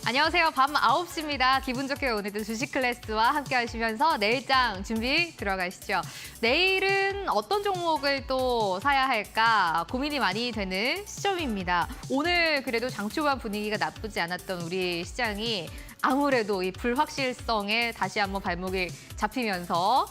안녕하세요. 밤 9시입니다. 기분 좋게 오늘도 주식 클래스와 함께 하시면서 내일장 준비 들어가시죠. 내일은 어떤 종목을 또 사야 할까 고민이 많이 되는 시점입니다. 오늘 그래도 장초반 분위기가 나쁘지 않았던 우리 시장이 아무래도 이 불확실성에 다시 한번 발목이 잡히면서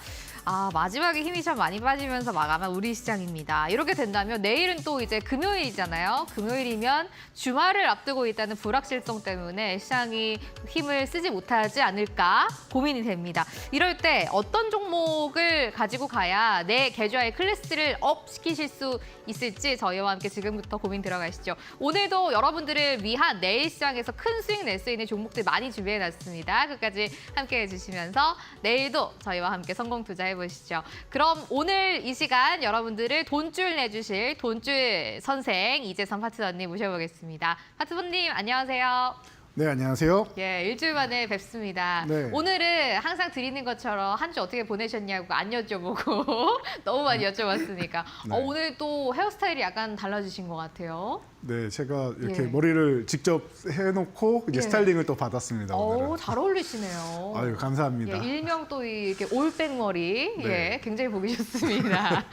마지막에 힘이 참 많이 빠지면서 마감한 우리 시장입니다. 이렇게 된다면 내일은 또 이제 금요일이잖아요. 금요일이면 주말을 앞두고 있다는 불확실성 때문에 시장이 힘을 쓰지 못하지 않을까 고민이 됩니다. 이럴 때 어떤 종목을 가지고 가야 내 계좌의 클래스를 업 시키실 수 있을지 저희와 함께 지금부터 고민 들어가시죠. 오늘도 여러분들을 위한 내일 시장에서 큰 수익 낼 수 있는 종목들 많이 준비해놨습니다. 끝까지 함께해 주시면서 내일도 저희와 함께 성공 투자해보시죠. 그럼 오늘 이 시간 여러분들을 돈줄 내주실 돈줄 선생 이재선 파트너님 모셔보겠습니다. 파트너님 안녕하세요. 네, 안녕하세요. 예, 일주일 만에 뵙습니다. 네. 오늘은 항상 드리는 것처럼 한 주 어떻게 보내셨냐고 안 여쭤보고 너무 많이 여쭤봤으니까 네. 오늘 또 헤어스타일이 약간 달라지신 것 같아요. 네, 제가 이렇게 예. 머리를 직접 해놓고 이제 예. 스타일링을 또 받았습니다. 오늘은. 잘 어울리시네요. 아유, 감사합니다. 예, 일명 또 이렇게 올백 머리, 네. 예, 굉장히 보기 좋습니다.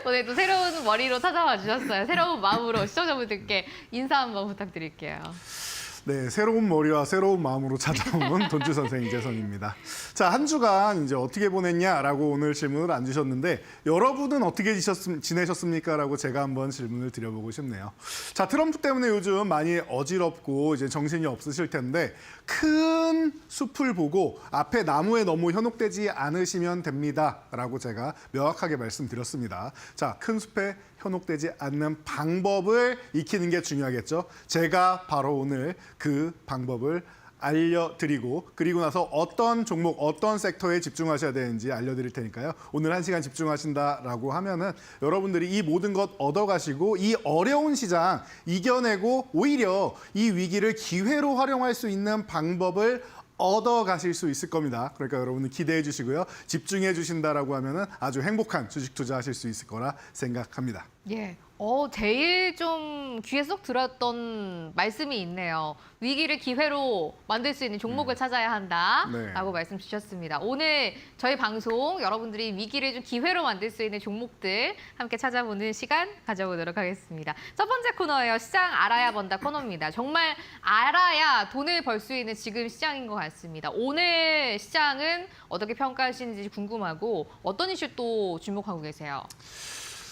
오늘 또 새로운 머리로 찾아와 주셨어요. 새로운 마음으로 시청자분들께 인사 한번 부탁드릴게요. 네, 새로운 머리와 새로운 마음으로 찾아온 돈주 선생 이재선입니다. 자, 한 주간 이제 어떻게 보냈냐라고 오늘 질문을 안 주셨는데 여러분은 어떻게 지내셨습니까?라고 제가 한번 질문을 드려보고 싶네요. 자, 트럼프 때문에 요즘 많이 어지럽고 이제 정신이 없으실 텐데 큰 숲을 보고 앞에 나무에 너무 현혹되지 않으시면 됩니다라고 제가 명확하게 말씀드렸습니다. 자, 큰 숲에 현혹되지 않는 방법을 익히는 게 중요하겠죠. 제가 바로 오늘 그 방법을 알려드리고 그리고 나서 어떤 종목, 어떤 섹터에 집중하셔야 되는지 알려드릴 테니까요. 오늘 1시간 집중하신다라고 하면은 여러분들이 이 모든 것 얻어가시고 이 어려운 시장 이겨내고 오히려 이 위기를 기회로 활용할 수 있는 방법을 얻어가실 수 있을 겁니다. 그러니까 여러분은 기대해 주시고요. 집중해 주신다라고 하면은 아주 행복한 주식 투자하실 수 있을 거라 생각합니다. 예. 제일 좀 귀에 쏙 들었던 말씀이 있네요. 위기를 기회로 만들 수 있는 종목을 찾아야 한다라고 네. 말씀 주셨습니다. 오늘 저희 방송 여러분들이 위기를 좀 기회로 만들 수 있는 종목들 함께 찾아보는 시간 가져보도록 하겠습니다. 첫 번째 코너예요. 시장 알아야 번다 코너입니다. 정말 알아야 돈을 벌 수 있는 지금 시장인 것 같습니다. 오늘 시장은 어떻게 평가하시는지 궁금하고 어떤 이슈 또 주목하고 계세요?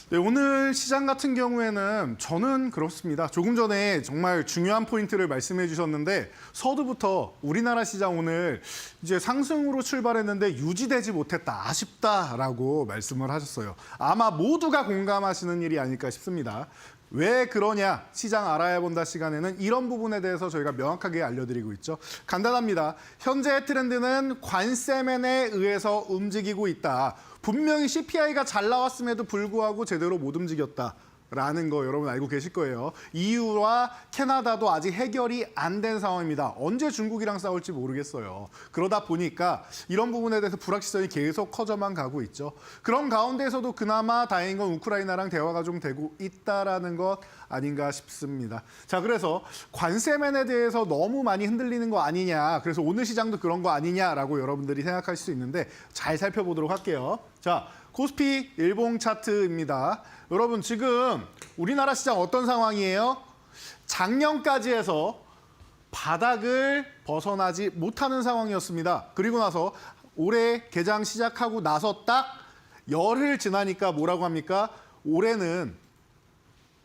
네, 오늘 시장 같은 경우에는 저는 그렇습니다. 조금 전에 정말 중요한 포인트를 말씀해 주셨는데 서두부터 우리나라 시장 오늘 이제 상승으로 출발했는데 유지되지 못했다. 아쉽다라고 말씀을 하셨어요. 아마 모두가 공감하시는 일이 아닐까 싶습니다. 왜 그러냐? 시장 알아야 본다 시간에는 이런 부분에 대해서 저희가 명확하게 알려드리고 있죠. 간단합니다. 현재의 트렌드는 관세맨에 의해서 움직이고 있다. 분명히 CPI가 잘 나왔음에도 불구하고 제대로 못 움직였다라는 거 여러분 알고 계실 거예요. EU와 캐나다도 아직 해결이 안 된 상황입니다. 언제 중국이랑 싸울지 모르겠어요. 그러다 보니까 이런 부분에 대해서 불확실성이 계속 커져만 가고 있죠. 그런 가운데서도 그나마 다행인 건 우크라이나랑 대화가 좀 되고 있다라는 것 아닌가 싶습니다. 자, 그래서 관세맨에 대해서 너무 많이 흔들리는 거 아니냐. 그래서 오늘 시장도 그런 거 아니냐라고 여러분들이 생각하실 수 있는데 잘 살펴보도록 할게요. 자, 코스피 일봉 차트입니다. 여러분 지금 우리나라 시장 어떤 상황이에요? 작년까지 해서 바닥을 벗어나지 못하는 상황이었습니다. 그리고 나서 올해 개장 시작하고 나서 딱 열흘 지나니까 뭐라고 합니까? 올해는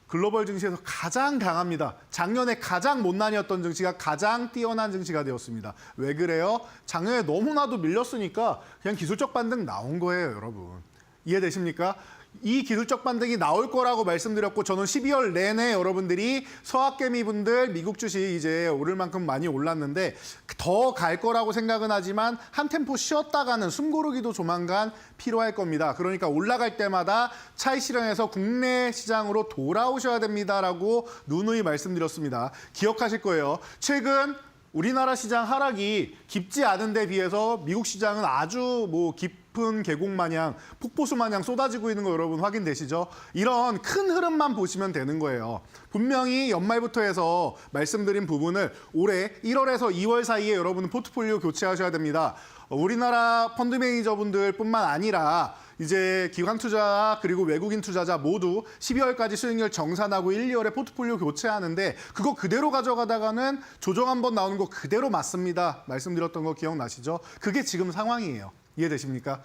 글로벌 증시에서 가장 강합니다. 작년에 가장 못난이었던 증시가 가장 뛰어난 증시가 되었습니다. 왜 그래요? 작년에 너무나도 밀렸으니까 그냥 기술적 반등 나온 거예요, 여러분. 이해되십니까? 이 기술적 반등이 나올 거라고 말씀드렸고 저는 12월 내내 여러분들이 서학개미분들 미국 주식 이제 오를 만큼 많이 올랐는데 더 갈 거라고 생각은 하지만 한 템포 쉬었다가는 숨고르기도 조만간 필요할 겁니다. 그러니까 올라갈 때마다 차익 실현해서 국내 시장으로 돌아오셔야 됩니다라고 누누이 말씀드렸습니다. 기억하실 거예요. 최근 우리나라 시장 하락이 깊지 않은 데 비해서 미국 시장은 아주 깊은 깊은 계곡 마냥 폭포수 마냥 쏟아지고 있는 거 여러분 확인되시죠? 이런 큰 흐름만 보시면 되는 거예요. 분명히 연말부터 해서 말씀드린 부분을 올해 1월에서 2월 사이에 여러분은 포트폴리오 교체하셔야 됩니다. 우리나라 펀드 매니저분들뿐만 아니라 이제 기관 투자 그리고 외국인 투자자 모두 12월까지 수익률 정산하고 1, 2월에 포트폴리오 교체하는데 그거 그대로 가져가다가는 조정 한번 나오는 거 그대로 맞습니다. 말씀드렸던 거 기억나시죠? 그게 지금 상황이에요. 이해되십니까?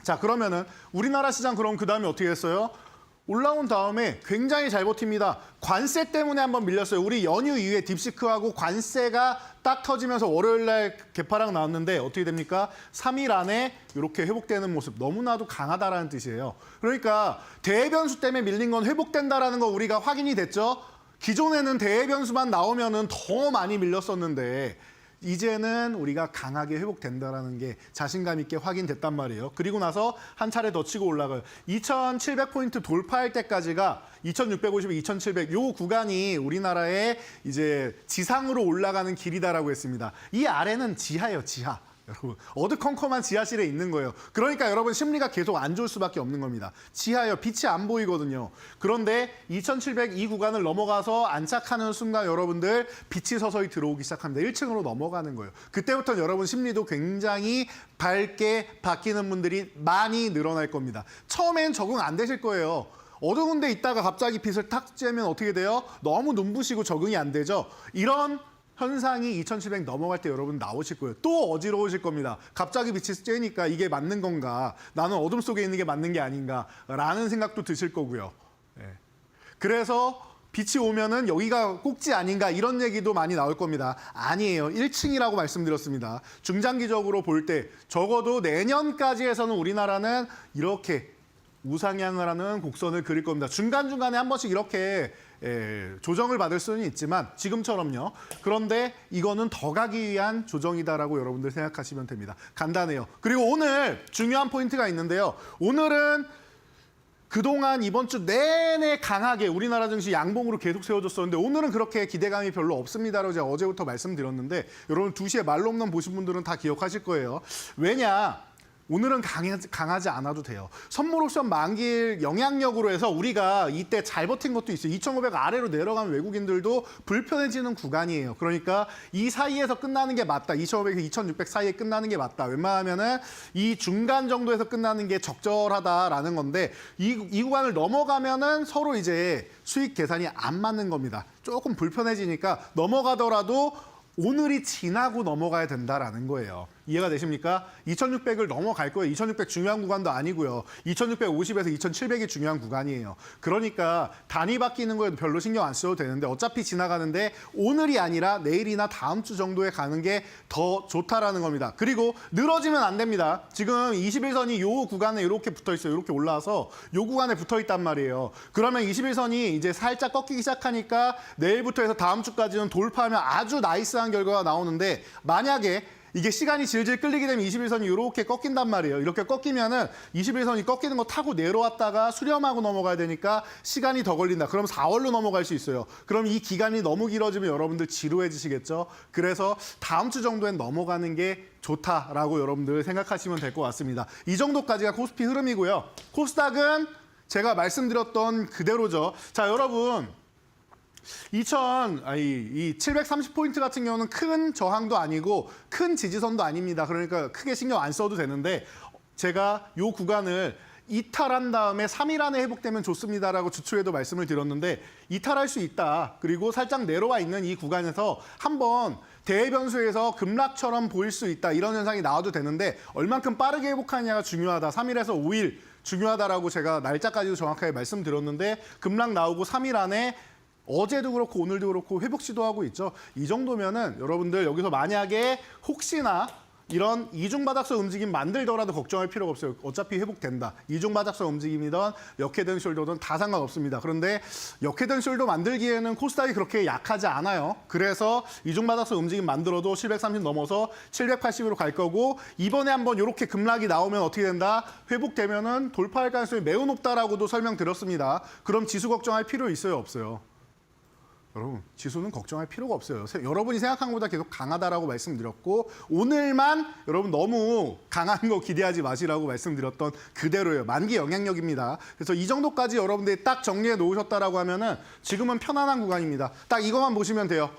자, 그러면은 우리나라 시장 그럼 그다음에 어떻게 했어요? 올라온 다음에 굉장히 잘 버팁니다. 관세 때문에 한번 밀렸어요. 우리 연휴 이후에 딥시크하고 관세가 딱 터지면서 월요일 날 개파락 나왔는데 어떻게 됩니까? 3일 안에 이렇게 회복되는 모습 너무나도 강하다라는 뜻이에요. 그러니까 대변수 때문에 밀린 건 회복된다라는 거 우리가 확인이 됐죠? 기존에는 대변수만 나오면은 더 많이 밀렸었는데 이제는 우리가 강하게 회복된다라는 게 자신감 있게 확인됐단 말이에요. 그리고 나서 한 차례 더 치고 올라가요. 2,700포인트 돌파할 때까지가 2,650, 2,700 요 구간이 우리나라의 이제 지상으로 올라가는 길이다라고 했습니다. 이 아래는 지하예요, 지하. 여러분, 어두컴컴한 지하실에 있는 거예요. 그러니까 여러분 심리가 계속 안 좋을 수밖에 없는 겁니다. 지하예요. 빛이 안 보이거든요. 그런데 2,700 이 구간을 넘어가서 안착하는 순간 여러분들 빛이 서서히 들어오기 시작합니다. 1층으로 넘어가는 거예요. 그때부터 여러분 심리도 굉장히 밝게 바뀌는 분들이 많이 늘어날 겁니다. 처음엔 적응 안 되실 거예요. 어두운 데 있다가 갑자기 빛을 탁 쬐면 어떻게 돼요? 너무 눈부시고 적응이 안 되죠. 이런 현상이 2,700 넘어갈 때 여러분 나오실 거예요. 또 어지러우실 겁니다. 갑자기 빛이 쬐니까 이게 맞는 건가? 나는 어둠 속에 있는 게 맞는 게 아닌가? 라는 생각도 드실 거고요. 예. 그래서 빛이 오면은 여기가 꼭지 아닌가 이런 얘기도 많이 나올 겁니다. 아니에요. 1층이라고 말씀드렸습니다. 중장기적으로 볼 때 적어도 내년까지 해서는 우리나라는 이렇게 우상향을 하는 곡선을 그릴 겁니다. 중간중간에 한 번씩 이렇게 조정을 받을 수는 있지만 지금처럼요. 그런데 이거는 더 가기 위한 조정이다라고 여러분들 생각하시면 됩니다. 간단해요. 그리고 오늘 중요한 포인트가 있는데요. 오늘은 그동안 이번 주 내내 강하게 우리나라 증시 양봉으로 계속 세워졌었는데 오늘은 그렇게 기대감이 별로 없습니다라고 제가 어제부터 말씀드렸는데 여러분 2시에 말로 없는 보신 분들은 다 기억하실 거예요. 왜냐? 오늘은 강하지 않아도 돼요. 선물 옵션 만기일 영향력으로 해서 우리가 이때 잘 버틴 것도 있어요. 2,500 아래로 내려가면 외국인들도 불편해지는 구간이에요. 그러니까 이 사이에서 끝나는 게 맞다. 2,500에서 2,600 사이에 끝나는 게 맞다. 웬만하면은 이 중간 정도에서 끝나는 게 적절하다라는 건데 이 구간을 넘어가면은 서로 이제 수익 계산이 안 맞는 겁니다. 조금 불편해지니까 넘어가더라도 오늘이 지나고 넘어가야 된다라는 거예요. 이해가 되십니까? 2,600을 넘어갈 거예요. 2,600 중요한 구간도 아니고요. 2,650에서 2,700이 중요한 구간이에요. 그러니까 단위 바뀌는 거에 별로 신경 안 써도 되는데 어차피 지나가는데 오늘이 아니라 내일이나 다음 주 정도에 가는 게 더 좋다라는 겁니다. 그리고 늘어지면 안 됩니다. 지금 21선이 요 구간에 이렇게 붙어 있어요. 이렇게 올라와서 요 구간에 붙어 있단 말이에요. 그러면 21선이 이제 살짝 꺾이기 시작하니까 내일부터 해서 다음 주까지는 돌파하면 아주 나이스한 결과가 나오는데 만약에 이게 시간이 질질 끌리게 되면 21선이 이렇게 꺾인단 말이에요. 이렇게 꺾이면은 21선이 꺾이는 거 타고 내려왔다가 수렴하고 넘어가야 되니까 시간이 더 걸린다. 그럼 4월로 넘어갈 수 있어요. 그럼 이 기간이 너무 길어지면 여러분들 지루해지시겠죠? 그래서 다음 주 정도엔 넘어가는 게 좋다라고 여러분들 생각하시면 될 것 같습니다. 이 정도까지가 코스피 흐름이고요. 코스닥은 제가 말씀드렸던 그대로죠. 자, 여러분. 이 730포인트 같은 경우는 큰 저항도 아니고 큰 지지선도 아닙니다. 그러니까 크게 신경 안 써도 되는데 제가 이 구간을 이탈한 다음에 3일 안에 회복되면 좋습니다라고 주초에도 말씀을 드렸는데 이탈할 수 있다. 그리고 살짝 내려와 있는 이 구간에서 한번 대변수에서 급락처럼 보일 수 있다. 이런 현상이 나와도 되는데 얼만큼 빠르게 회복하느냐가 중요하다. 3일에서 5일 중요하다라고 제가 날짜까지도 정확하게 말씀드렸는데 급락 나오고 3일 안에 어제도 그렇고 오늘도 그렇고 회복 시도하고 있죠. 이 정도면은 여러분들 여기서 만약에 혹시나 이런 이중바닥선 움직임 만들더라도 걱정할 필요가 없어요. 어차피 회복된다. 이중바닥선 움직임이든 역헤드 숄더든 다 상관없습니다. 그런데 역헤드 숄더 만들기에는 코스닥이 그렇게 약하지 않아요. 그래서 이중바닥선 움직임 만들어도 730 넘어서 780으로 갈 거고 이번에 한번 이렇게 급락이 나오면 어떻게 된다? 회복되면은 돌파할 가능성이 매우 높다라고도 설명드렸습니다. 그럼 지수 걱정할 필요 있어요? 없어요? 여러분 지수는 걱정할 필요가 없어요. 여러분이 생각한 것보다 계속 강하다라고 말씀드렸고 오늘만 여러분 너무 강한 거 기대하지 마시라고 말씀드렸던 그대로예요. 만기 영향력입니다. 그래서 이 정도까지 여러분들이 딱 정리해 놓으셨다라고 하면은 지금은 편안한 구간입니다. 딱 이것만 보시면 돼요.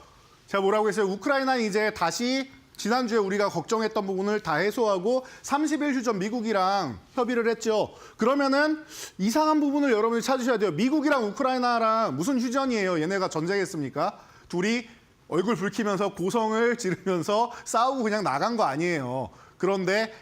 제가 뭐라고 했어요? 우크라이나는 이제 다시 지난주에 우리가 걱정했던 부분을 다 해소하고 30일 전 미국이랑 협의를 했죠. 그러면은 이상한 부분을 여러분이 찾으셔야 돼요. 미국이랑 우크라이나랑 무슨 휴전이에요? 얘네가 전쟁했습니까? 둘이 얼굴 붉히면서 고성을 지르면서 싸우고 그냥 나간 거 아니에요. 그런데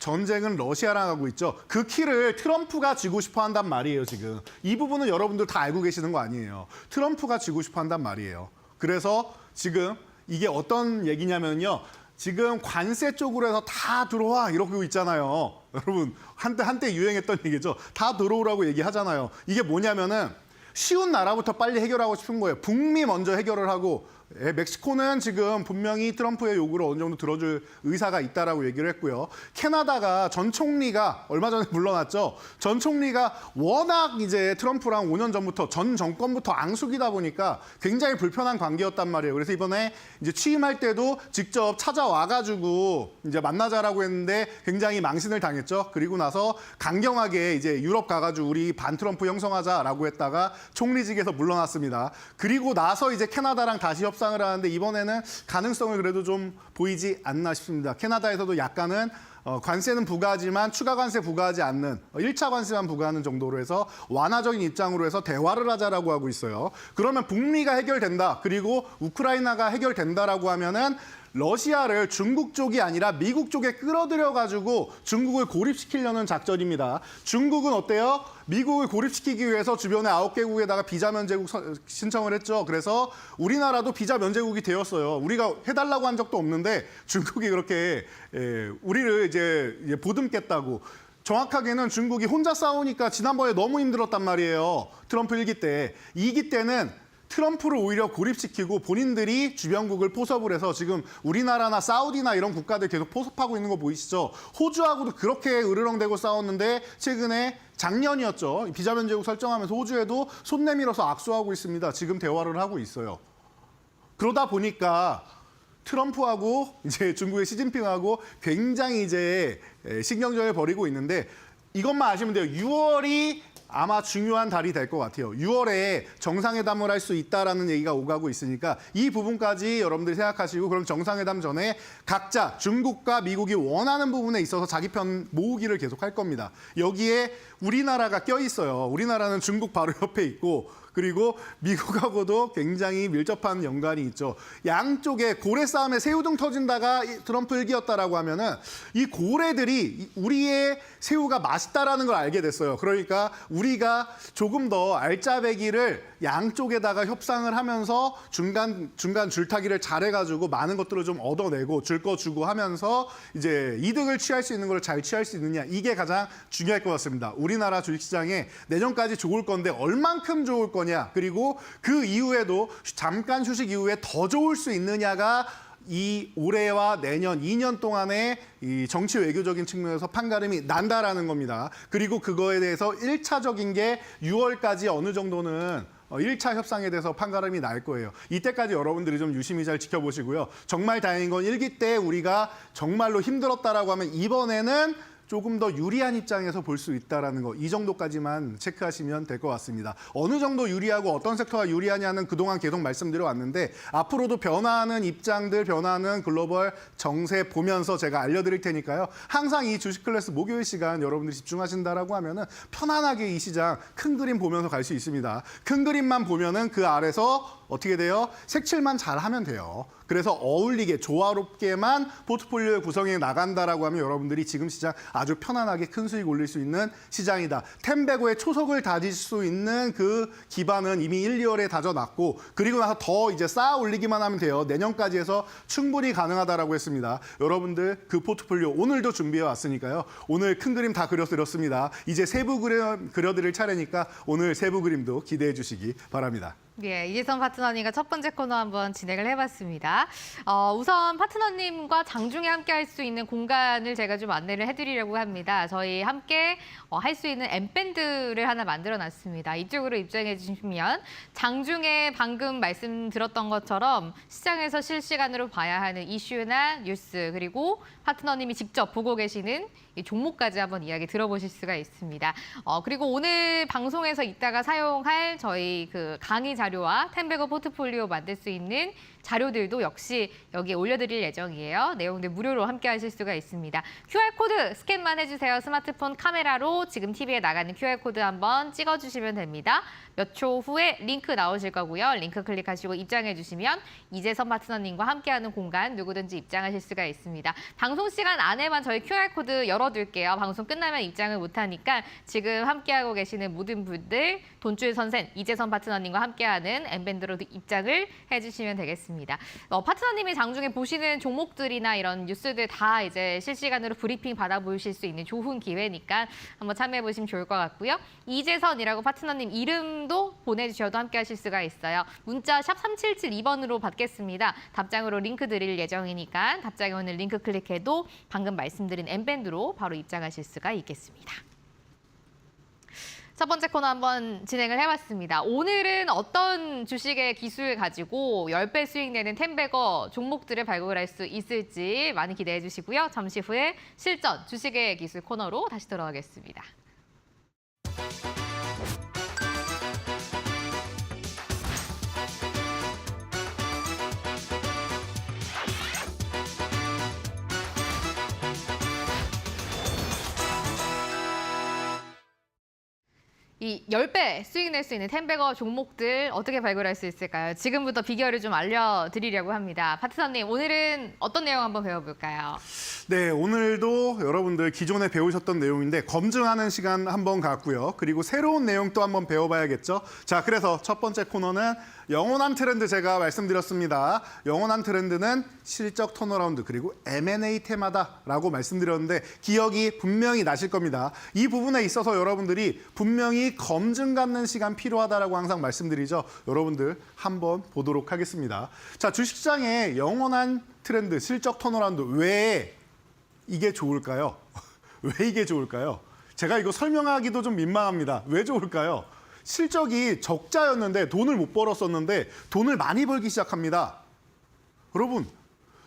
전쟁은 러시아랑 하고 있죠. 그 키를 트럼프가 쥐고 싶어 한단 말이에요, 지금. 이 부분은 여러분들 다 알고 계시는 거 아니에요. 트럼프가 쥐고 싶어 한단 말이에요. 그래서 지금 이게 어떤 얘기냐면요. 지금 관세 쪽으로 해서 다 들어와 이러고 있잖아요. 여러분 한때 유행했던 얘기죠. 다 들어오라고 얘기하잖아요. 이게 뭐냐면은 쉬운 나라부터 빨리 해결하고 싶은 거예요. 북미 먼저 해결을 하고 멕시코는 지금 분명히 트럼프의 요구를 어느 정도 들어줄 의사가 있다라고 얘기를 했고요. 캐나다가 전 총리가 얼마 전에 물러났죠. 전 총리가 워낙 이제 트럼프랑 5년 전부터 전 정권부터 앙숙이다 보니까 굉장히 불편한 관계였단 말이에요. 그래서 이번에 이제 취임할 때도 직접 찾아와가지고 이제 만나자라고 했는데 굉장히 망신을 당했죠. 그리고 나서 강경하게 이제 유럽 가가지고 우리 반 트럼프 형성하자라고 했다가 총리직에서 물러났습니다. 그리고 나서 이제 캐나다랑 다시 협상을 하는데 이번에는 가능성을 그래도 좀 보이지 않나 싶습니다. 캐나다에서도 약간은 관세는 부과하지만 추가 관세 부과하지 않는 1차 관세만 부과하는 정도로 해서 완화적인 입장으로 해서 대화를 하자라고 하고 있어요. 그러면 북미가 해결된다. 그리고 우크라이나가 해결된다라고 하면은 러시아를 중국 쪽이 아니라 미국 쪽에 끌어들여가지고 중국을 고립시키려는 작전입니다. 중국은 어때요? 미국을 고립시키기 위해서 주변의 9개국에다가 비자 면제국 신청을 했죠. 그래서 우리나라도 비자 면제국이 되었어요. 우리가 해달라고 한 적도 없는데 중국이 그렇게 우리를 이제 보듬겠다고. 정확하게는 중국이 혼자 싸우니까 지난번에 너무 힘들었단 말이에요. 트럼프 1기 때. 2기 때는 트럼프를 오히려 고립시키고 본인들이 주변국을 포섭을 해서 지금 우리나라나 사우디나 이런 국가들 계속 포섭하고 있는 거 보이시죠? 호주하고도 그렇게 으르렁대고 싸웠는데 최근에 작년이었죠. 비자 면제국 설정하면서 호주에도 손 내밀어서 악수하고 있습니다. 지금 대화를 하고 있어요. 그러다 보니까 트럼프하고 이제 중국의 시진핑하고 굉장히 이제 신경전을 벌이고 있는데 이것만 아시면 돼요. 6월이 아마 중요한 달이 될 것 같아요. 6월에 정상회담을 할 수 있다라는 얘기가 오가고 있으니까 이 부분까지 여러분들이 생각하시고 그럼 정상회담 전에 각자 중국과 미국이 원하는 부분에 있어서 자기 편 모으기를 계속 할 겁니다. 여기에 우리나라가 껴있어요. 우리나라는 중국 바로 옆에 있고 그리고 미국하고도 굉장히 밀접한 연관이 있죠. 양쪽에 고래 싸움에 새우등 터진다가 트럼프 일기였다라고 하면은 이 고래들이 우리의 새우가 맛있다라는 걸 알게 됐어요. 그러니까 우리가 조금 더 알짜배기를 양쪽에다가 협상을 하면서 중간 줄타기를 잘해가지고 많은 것들을 좀 얻어내고 줄 거 주고 하면서 이제 이득을 취할 수 있는 걸 잘 취할 수 있느냐 이게 가장 중요할 것 같습니다. 우리나라 주식시장에 내년까지 좋을 건데 얼만큼 좋을 거냐 그리고 그 이후에도 잠깐 휴식 이후에 더 좋을 수 있느냐가 이 올해와 내년 2년 동안의 이 정치 외교적인 측면에서 판가름이 난다라는 겁니다. 그리고 그거에 대해서 1차적인 게 6월까지 어느 정도는 1차 협상에 대해서 판가름이 날 거예요. 이때까지 여러분들이 좀 유심히 잘 지켜보시고요. 정말 다행인 건 1기 때 우리가 정말로 힘들었다라고 하면 이번에는 조금 더 유리한 입장에서 볼 수 있다는 거 이 정도까지만 체크하시면 될 것 같습니다. 어느 정도 유리하고 어떤 섹터가 유리하냐는 그동안 계속 말씀드려 왔는데 앞으로도 변화하는 입장들, 변화하는 글로벌 정세 보면서 제가 알려드릴 테니까요. 항상 이 주식 클래스 목요일 시간 여러분들이 집중하신다라고 하면은 편안하게 이 시장 큰 그림 보면서 갈 수 있습니다. 큰 그림만 보면은 그 아래서 어떻게 돼요? 색칠만 잘하면 돼요. 그래서 어울리게 조화롭게만 포트폴리오 구성해 나간다라고 하면 여러분들이 지금 시장 아주 편안하게 큰 수익 올릴 수 있는 시장이다. 템베고의 초석을 다질 수 있는 그 기반은 이미 1, 2월에 다져놨고 그리고 나서 더 이제 쌓아 올리기만 하면 돼요. 내년까지 해서 충분히 가능하다라고 했습니다. 여러분들 그 포트폴리오 오늘도 준비해 왔으니까요. 오늘 큰 그림 다 그려드렸습니다. 이제 세부 그림 그려드릴 차례니까 오늘 세부 그림도 기대해 주시기 바랍니다. 예, 이재선 파트너님과 첫 번째 코너 한번 진행을 해봤습니다. 우선 파트너님과 장중에 함께 할 수 있는 공간을 제가 좀 안내를 해드리려고 합니다. 저희 함께 할 수 있는 M밴드를 하나 만들어놨습니다. 이쪽으로 입장해 주시면 장중에 방금 말씀드렸던 것처럼 시장에서 실시간으로 봐야 하는 이슈나 뉴스 그리고 파트너님이 직접 보고 계시는 이 종목까지 한번 이야기 들어보실 수가 있습니다. 그리고 오늘 방송에서 이따가 사용할 저희 그 강의 자료와 텐베거 포트폴리오 만들 수 있는 자료들도 역시 여기에 올려드릴 예정이에요. 내용들 무료로 함께 하실 수가 있습니다. QR코드 스캔만 해주세요. 스마트폰 카메라로 지금 TV에 나가는 QR코드 한번 찍어주시면 됩니다. 몇 초 후에 링크 나오실 거고요. 링크 클릭하시고 입장해 주시면 이재선 파트너님과 함께하는 공간 누구든지 입장하실 수가 있습니다. 방송 시간 안에만 저희 QR코드 열어둘게요. 방송 끝나면 입장을 못하니까 지금 함께하고 계시는 모든 분들 돈줄 선생 이재선 파트너님과 함께하는 M밴드로 입장을 해주시면 되겠습니다. 파트너님이 장중에 보시는 종목들이나 이런 뉴스들 다 이제 실시간으로 브리핑 받아보실 수 있는 좋은 기회니까 한번 참여해 보시면 좋을 것 같고요. 이재선이라고 파트너님 이름도 보내주셔도 함께 하실 수가 있어요. 문자 샵 3772번으로 받겠습니다. 답장으로 링크 드릴 예정이니까 답장에 오는 링크 클릭해도 방금 말씀드린 M밴드로 바로 입장하실 수가 있겠습니다. 첫 번째 코너 한번 진행을 해봤습니다. 오늘은 어떤 주식의 기술 가지고 10배 수익 내는 텐베거 종목들을 발굴할 수 있을지 많이 기대해 주시고요. 잠시 후에 실전 주식의 기술 코너로 다시 돌아오겠습니다. 이 10배 수익 낼 수 있는 텐베거 종목들 어떻게 발굴할 수 있을까요? 지금부터 비결을 좀 알려드리려고 합니다. 파트너님, 오늘은 어떤 내용 한번 배워볼까요? 네, 오늘도 여러분들 기존에 배우셨던 내용인데 검증하는 시간 한번 갖고요. 그리고 새로운 내용 또 한번 배워봐야겠죠. 자, 그래서 첫 번째 코너는 영원한 트렌드 제가 말씀드렸습니다. 영원한 트렌드는 실적 턴어라운드 그리고 M&A 테마다라고 말씀드렸는데 기억이 분명히 나실 겁니다. 이 부분에 있어서 여러분들이 분명히 검증 갖는 시간 필요하다라고 항상 말씀드리죠. 여러분들 한번 보도록 하겠습니다. 자, 주식시장의 영원한 트렌드, 실적 턴어라운드 왜 이게 좋을까요? 왜 이게 좋을까요? 제가 이거 설명하기도 좀 민망합니다. 왜 좋을까요? 실적이 적자였는데 돈을 못 벌었었는데 돈을 많이 벌기 시작합니다.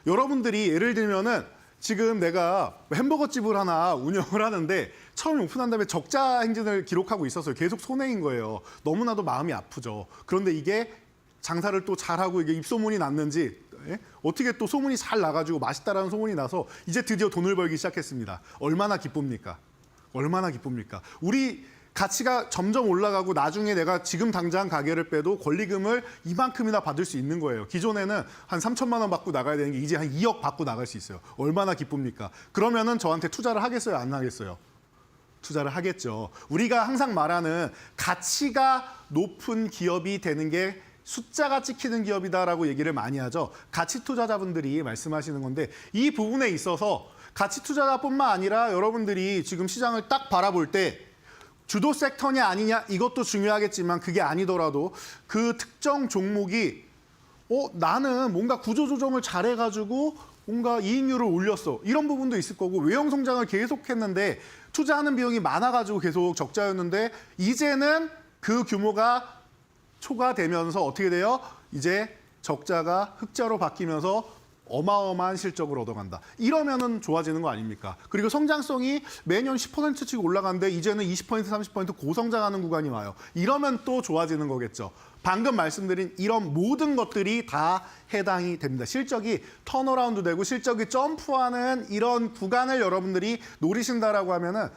여러분들이 예를 들면은 지금 내가 햄버거 집을 하나 운영을 하는데 처음 오픈한 다음에 적자 행진을 기록하고 있었어요. 계속 손해인 거예요. 너무나도 마음이 아프죠. 그런데 이게 장사를 또 잘하고 이게 입소문이 났는지 어떻게 또 소문이 잘 나가지고 맛있다라는 소문이 나서 이제 드디어 돈을 벌기 시작했습니다. 얼마나 기쁩니까? 얼마나 기쁩니까? 우리 가치가 점점 올라가고 나중에 내가 지금 당장 가게를 빼도 권리금을 이만큼이나 받을 수 있는 거예요. 기존에는 한 3천만 원 받고 나가야 되는 게 이제 한 2억 받고 나갈 수 있어요. 얼마나 기쁩니까? 그러면은 저한테 투자를 하겠어요? 안 하겠어요? 투자를 하겠죠. 우리가 항상 말하는 가치가 높은 기업이 되는 게 숫자가 찍히는 기업이다라고 얘기를 많이 하죠. 가치 투자자분들이 말씀하시는 건데 이 부분에 있어서 가치 투자자뿐만 아니라 여러분들이 지금 시장을 딱 바라볼 때 주도 섹터냐 아니냐 이것도 중요하겠지만 그게 아니더라도 그 특정 종목이 나는 뭔가 구조조정을 잘해가지고 뭔가 이익률을 올렸어. 이런 부분도 있을 거고 외형 성장을 계속했는데 투자하는 비용이 많아가지고 계속 적자였는데 이제는 그 규모가 초과되면서 어떻게 돼요? 이제 적자가 흑자로 바뀌면서 어마어마한 실적을 얻어간다. 이러면은 좋아지는 거 아닙니까? 그리고 성장성이 매년 10%씩 올라가는데 이제는 20%, 30% 고성장하는 구간이 와요. 이러면 또 좋아지는 거겠죠. 방금 말씀드린 이런 모든 것들이 다 해당이 됩니다. 실적이 턴어라운드 되고 실적이 점프하는 이런 구간을 여러분들이 노리신다라고 하면은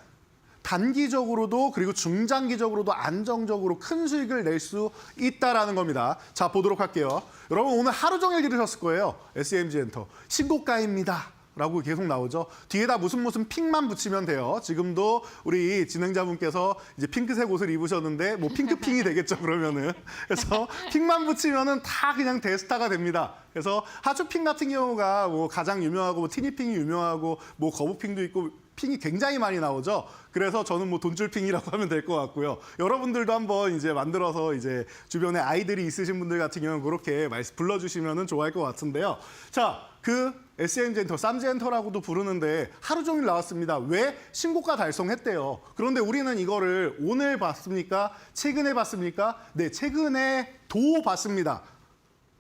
단기적으로도 그리고 중장기적으로도 안정적으로 큰 수익을 낼 수 있다라는 겁니다. 자, 보도록 할게요. 여러분 오늘 하루 종일 들으셨을 거예요. SMG엔터 신고가입니다. 라고 계속 나오죠. 뒤에다 무슨 픽만 붙이면 돼요. 지금도 우리 진행자분께서 이제 핑크색 옷을 입으셨는데 뭐 핑크핑이 되겠죠, 그러면은. 그래서 픽만 붙이면은 다 그냥 대스타가 됩니다. 그래서 하추핑 같은 경우가 뭐 가장 유명하고 뭐 티니핑이 유명하고 뭐 거부핑도 있고 핑이 굉장히 많이 나오죠. 그래서 저는 뭐 돈줄 핑이라고 하면 될 것 같고요. 여러분들도 한번 이제 만들어서 이제 주변에 아이들이 있으신 분들 같은 경우는 그렇게 불러주시면 좋아할 것 같은데요. 자, 그 SM젠터, 쌈젠터라고도 부르는데 하루 종일 나왔습니다. 왜? 신고가 달성했대요. 그런데 우리는 이거를 오늘 봤습니까? 최근에 봤습니까? 네, 최근에 도 봤습니다.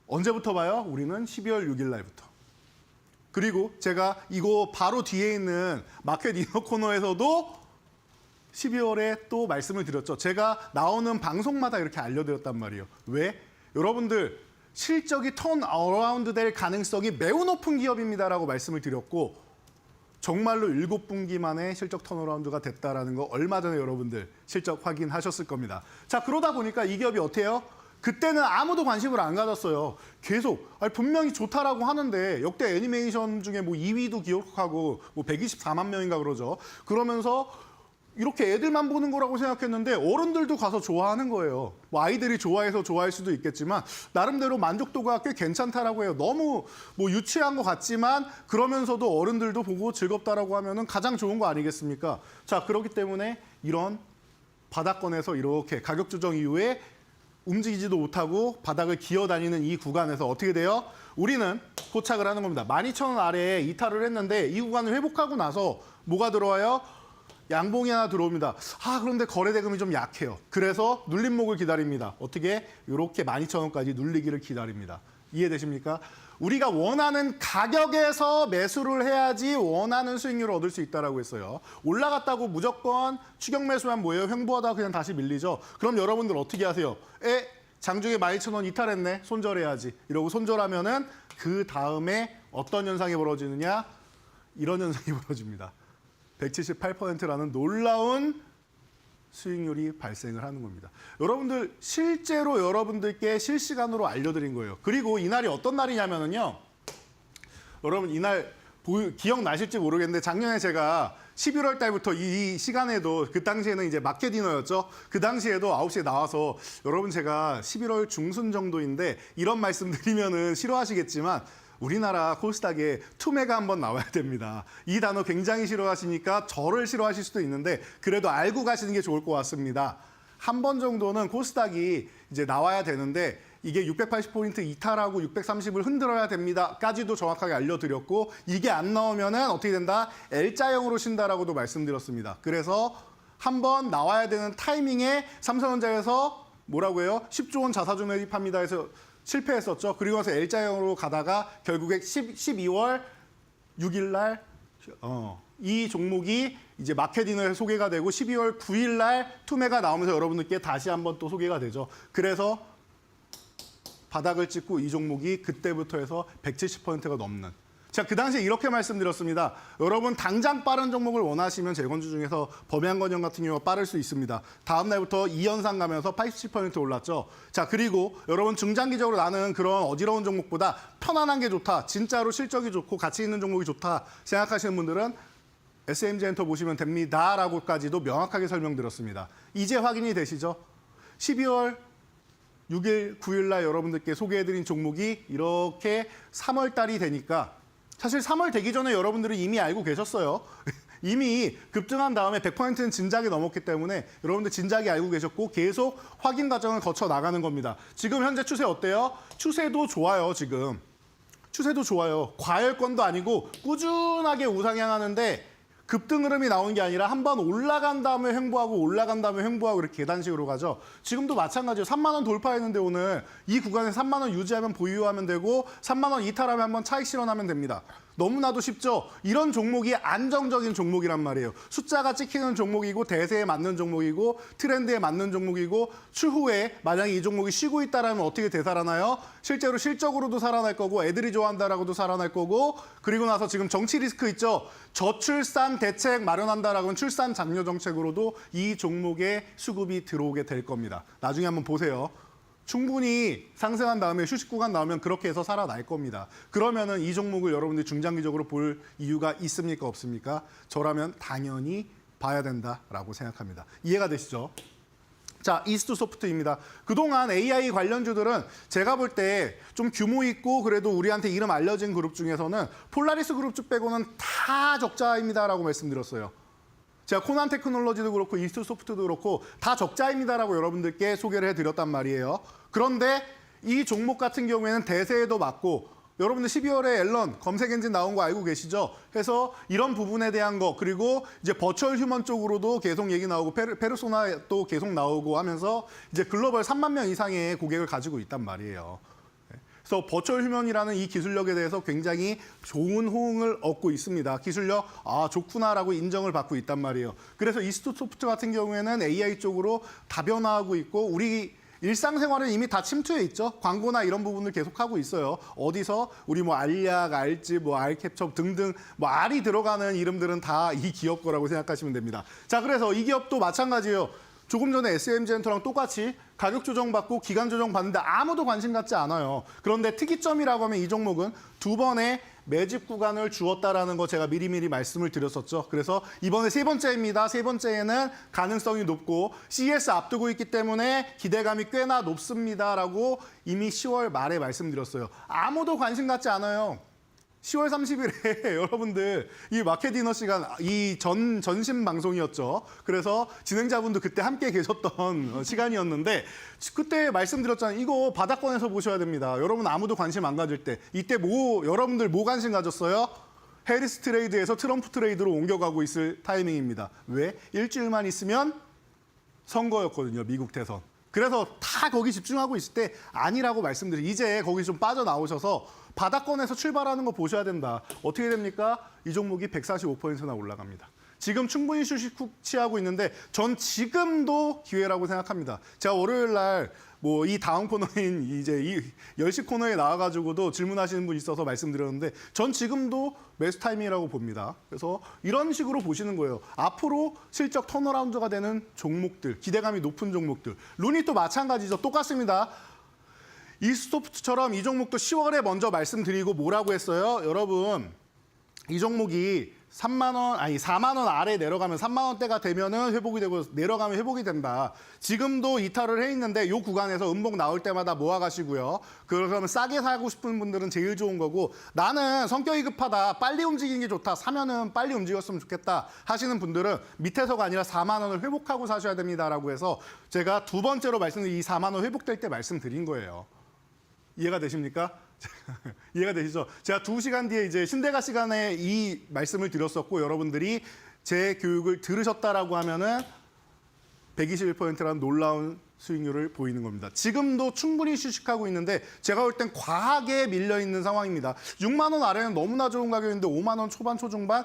언제부터 봐요? 우리는 12월 6일 날부터. 그리고 제가 이거 바로 뒤에 있는 마켓 이너 코너에서도 12월에 또 말씀을 드렸죠. 제가 나오는 방송마다 이렇게 알려드렸단 말이에요. 왜? 여러분들 실적이 턴 어라운드 될 가능성이 매우 높은 기업입니다라고 말씀을 드렸고 정말로 7분기 만에 실적 턴어라운드가 됐다라는 거 얼마 전에 여러분들 실적 확인하셨을 겁니다. 자, 그러다 보니까 이 기업이 어때요? 그때는 아무도 관심을 안 가졌어요. 계속 분명히 좋다라고 하는데 역대 애니메이션 중에 뭐 2위도 기록하고 뭐 124만 명인가 그러죠. 그러면서 이렇게 애들만 보는 거라고 생각했는데 어른들도 가서 좋아하는 거예요. 뭐 아이들이 좋아해서 좋아할 수도 있겠지만 나름대로 만족도가 꽤 괜찮다라고 해요. 너무 뭐 유치한 것 같지만 그러면서도 어른들도 보고 즐겁다라고 하면은 가장 좋은 거 아니겠습니까? 자, 그렇기 때문에 이런 바닥권에서 이렇게 가격 조정 이후에 움직이지도 못하고 바닥을 기어다니는 이 구간에서 어떻게 돼요? 우리는 포착을 하는 겁니다. 12,000원 아래에 이탈을 했는데 이 구간을 회복하고 나서 뭐가 들어와요? 양봉이 하나 들어옵니다. 그런데 거래 대금이 좀 약해요. 그래서 눌림목을 기다립니다. 어떻게? 이렇게 12,000원까지 눌리기를 기다립니다. 이해되십니까? 우리가 원하는 가격에서 매수를 해야지 원하는 수익률을 얻을 수 있다고 했어요. 올라갔다고 무조건 추격 매수만 뭐예요? 횡보하다가 그냥 다시 밀리죠. 그럼 여러분들 어떻게 하세요? 장중에 12,000원 이탈했네. 손절해야지. 이러고 손절하면은 그 다음에 어떤 현상이 벌어지느냐? 이런 현상이 벌어집니다. 178%라는 놀라운 수익률이 발생을 하는 겁니다. 여러분들 실제로 여러분들께 실시간으로 알려드린 거예요. 그리고 이날이 어떤 날이냐면요. 여러분 이날 기억나실지 모르겠는데 작년에 제가 11월 달부터 이 시간에도 그 당시에는 이제 마켓 디너였죠. 그 당시에도 9시에 나와서 여러분 제가 11월 중순 정도인데 이런 말씀 드리면은 싫어하시겠지만 우리나라 코스닥에 투매가 한번 나와야 됩니다. 이 단어 굉장히 싫어하시니까 저를 싫어하실 수도 있는데 그래도 알고 가시는 게 좋을 것 같습니다. 한 번 정도는 코스닥이 이제 나와야 되는데 이게 680포인트 이탈하고 630을 흔들어야 됩니다.까지도 정확하게 알려드렸고 이게 안 나오면은 어떻게 된다? L자형으로 쉰다라고도 말씀드렸습니다. 그래서 한 번 나와야 되는 타이밍에 삼성전자에서 뭐라고 해요? 10조 원 자사주 매입합니다 해서 실패했었죠. 그리고 나서 L자형으로 가다가 결국에 12월 6일 날 이 종목이 이제 마켓 디너에 소개가 되고 12월 9일 날 투매가 나오면서 여러분들께 다시 한번 또 소개가 되죠. 그래서 바닥을 찍고 이 종목이 그때부터 해서 170%가 넘는. 자, 그 당시에 이렇게 말씀드렸습니다. 여러분 당장 빠른 종목을 원하시면 재건주 중에서 범양건영 같은 경우가 빠를 수 있습니다. 다음 날부터 2연상 가면서 87% 올랐죠. 자, 그리고 여러분 중장기적으로 나는 그런 어지러운 종목보다 편안한 게 좋다. 진짜로 실적이 좋고 가치 있는 종목이 좋다 생각하시는 분들은 SMG엔터 보시면 됩니다라고까지도 명확하게 설명드렸습니다. 이제 확인이 되시죠? 12월 6일, 9일 날 여러분들께 소개해드린 종목이 이렇게 3월 달이 되니까 사실 3월 되기 전에 여러분들은 이미 알고 계셨어요. 이미 급등한 다음에 100%는 진작에 넘었기 때문에 여러분들 진작에 알고 계셨고 계속 확인 과정을 거쳐 나가는 겁니다. 지금 현재 추세 어때요? 추세도 좋아요, 지금. 추세도 좋아요. 과열권도 아니고 꾸준하게 우상향하는데 급등 흐름이 나오는 게 아니라 한 번 올라간 다음에 횡보하고 올라간 다음에 횡보하고 이렇게 계단식으로 가죠. 지금도 마찬가지예요. 3만 원 돌파했는데 오늘 이 구간에 3만 원 유지하면 보유하면 되고 3만 원 이탈하면 한번 차익 실현하면 됩니다. 너무나도 쉽죠? 이런 종목이 안정적인 종목이란 말이에요. 숫자가 찍히는 종목이고 대세에 맞는 종목이고 트렌드에 맞는 종목이고 추후에 만약에 이 종목이 쉬고 있다라면 어떻게 되살아나요? 실제로 실적으로도 살아날 거고 애들이 좋아한다라고도 살아날 거고 그리고 나서 지금 정치 리스크 있죠? 저출산 대책 마련한다라고는 출산 장려 정책으로도 이 종목에 수급이 들어오게 될 겁니다. 나중에 한번 보세요. 충분히 상승한 다음에 휴식 구간 나오면 그렇게 해서 살아날 겁니다. 그러면은 이 종목을 여러분들이 중장기적으로 볼 이유가 있습니까? 없습니까? 저라면 당연히 봐야 된다라고 생각합니다. 이해가 되시죠? 자, 이스트소프트입니다. 그동안 AI 관련주들은 제가 볼 때 좀 규모 있고 그래도 우리한테 이름 알려진 그룹 중에서는 폴라리스 그룹 쪽 빼고는 다 적자입니다라고 말씀드렸어요. 제가 코난 테크놀로지도 그렇고 이스트소프트도 그렇고 다 적자입니다라고 여러분들께 소개를 해드렸단 말이에요. 그런데 이 종목 같은 경우에는 대세에도 맞고 여러분들 12월에 앨런 검색 엔진 나온 거 알고 계시죠? 해서 이런 부분에 대한 거 그리고 이제 버추얼 휴먼 쪽으로도 계속 얘기 나오고 페르소나 또 계속 나오고 하면서 이제 글로벌 3만 명 이상의 고객을 가지고 있단 말이에요. 그래서 버추얼 휴먼이라는 이 기술력에 대해서 굉장히 좋은 호응을 얻고 있습니다. 기술력 좋구나라고 인정을 받고 있단 말이에요. 그래서 이스트소프트 같은 경우에는 AI 쪽으로 다변화하고 있고 우리 일상생활은 이미 다 침투해 있죠. 광고나 이런 부분을 계속하고 있어요. 어디서 우리 뭐 알약, 알지, 뭐 알캡처 등등 뭐 알이 들어가는 이름들은 다 이 기업 거라고 생각하시면 됩니다. 자, 그래서 이 기업도 마찬가지예요. 조금 전에 SMG엔터랑 똑같이 가격 조정받고 기간 조정받는데 아무도 관심 갖지 않아요. 그런데 특이점이라고 하면 이 종목은 두 번의 매집 구간을 주었다라는 거 제가 미리미리 말씀을 드렸었죠. 그래서 이번에 세 번째입니다. 세 번째에는 가능성이 높고 CS 앞두고 있기 때문에 기대감이 꽤나 높습니다라고 이미 10월 말에 말씀드렸어요. 아무도 관심 갖지 않아요. 10월 30일에 여러분들 이 마켓 디너 시간 이 전신 방송이었죠. 그래서 진행자분도 그때 함께 계셨던 시간이었는데 그때 말씀드렸잖아요. 이거 바닥권에서 보셔야 됩니다. 여러분 아무도 관심 안 가질 때 이때 여러분들 뭐 관심 가졌어요? 해리스 트레이드에서 트럼프 트레이드로 옮겨가고 있을 타이밍입니다. 왜? 일주일만 있으면 선거였거든요. 미국 대선. 그래서 다 거기 집중하고 있을 때 아니라고 말씀드려요. 이제 거기 좀 빠져나오셔서 바닥권에서 출발하는 거 보셔야 된다. 어떻게 됩니까? 이 종목이 145%나 올라갑니다. 지금 충분히 휴식 취하고 있는데 전 지금도 기회라고 생각합니다. 제가 월요일 날 뭐 이 다음 코너인 이제 이 10시 코너에 나와가지고도 질문하시는 분 있어서 말씀드렸는데 전 지금도 매수 타이밍이라고 봅니다. 그래서 이런 식으로 보시는 거예요. 앞으로 실적 턴어라운드가 되는 종목들, 기대감이 높은 종목들. 루닛도 마찬가지죠. 똑같습니다. 이스트소프트처럼 이 종목도 10월에 먼저 말씀드리고 뭐라고 했어요? 여러분, 이 종목이 4만 원 아래 내려가면 3만 원대가 되면은 회복이 되고 내려가면 회복이 된다. 지금도 이탈을 해 있는데 이 구간에서 음봉 나올 때마다 모아 가시고요. 그러면 싸게 사고 싶은 분들은 제일 좋은 거고 나는 성격이 급하다. 빨리 움직이는 게 좋다. 사면은 빨리 움직였으면 좋겠다 하시는 분들은 밑에서가 아니라 4만 원을 회복하고 사셔야 됩니다라고 해서 제가 두 번째로 말씀드린 이 4만 원 회복될 때 말씀드린 거예요. 이해가 되십니까? 이해가 되시죠? 제가 2시간 뒤에 이제 신대가 시간에 이 말씀을 드렸었고 여러분들이 제 교육을 들으셨다라고 하면은 121%라는 놀라운 수익률을 보이는 겁니다. 지금도 충분히 휴식하고 있는데 제가 볼 땐 과하게 밀려 있는 상황입니다. 6만 원 아래는 너무나 좋은 가격인데 5만 원 초반 초중반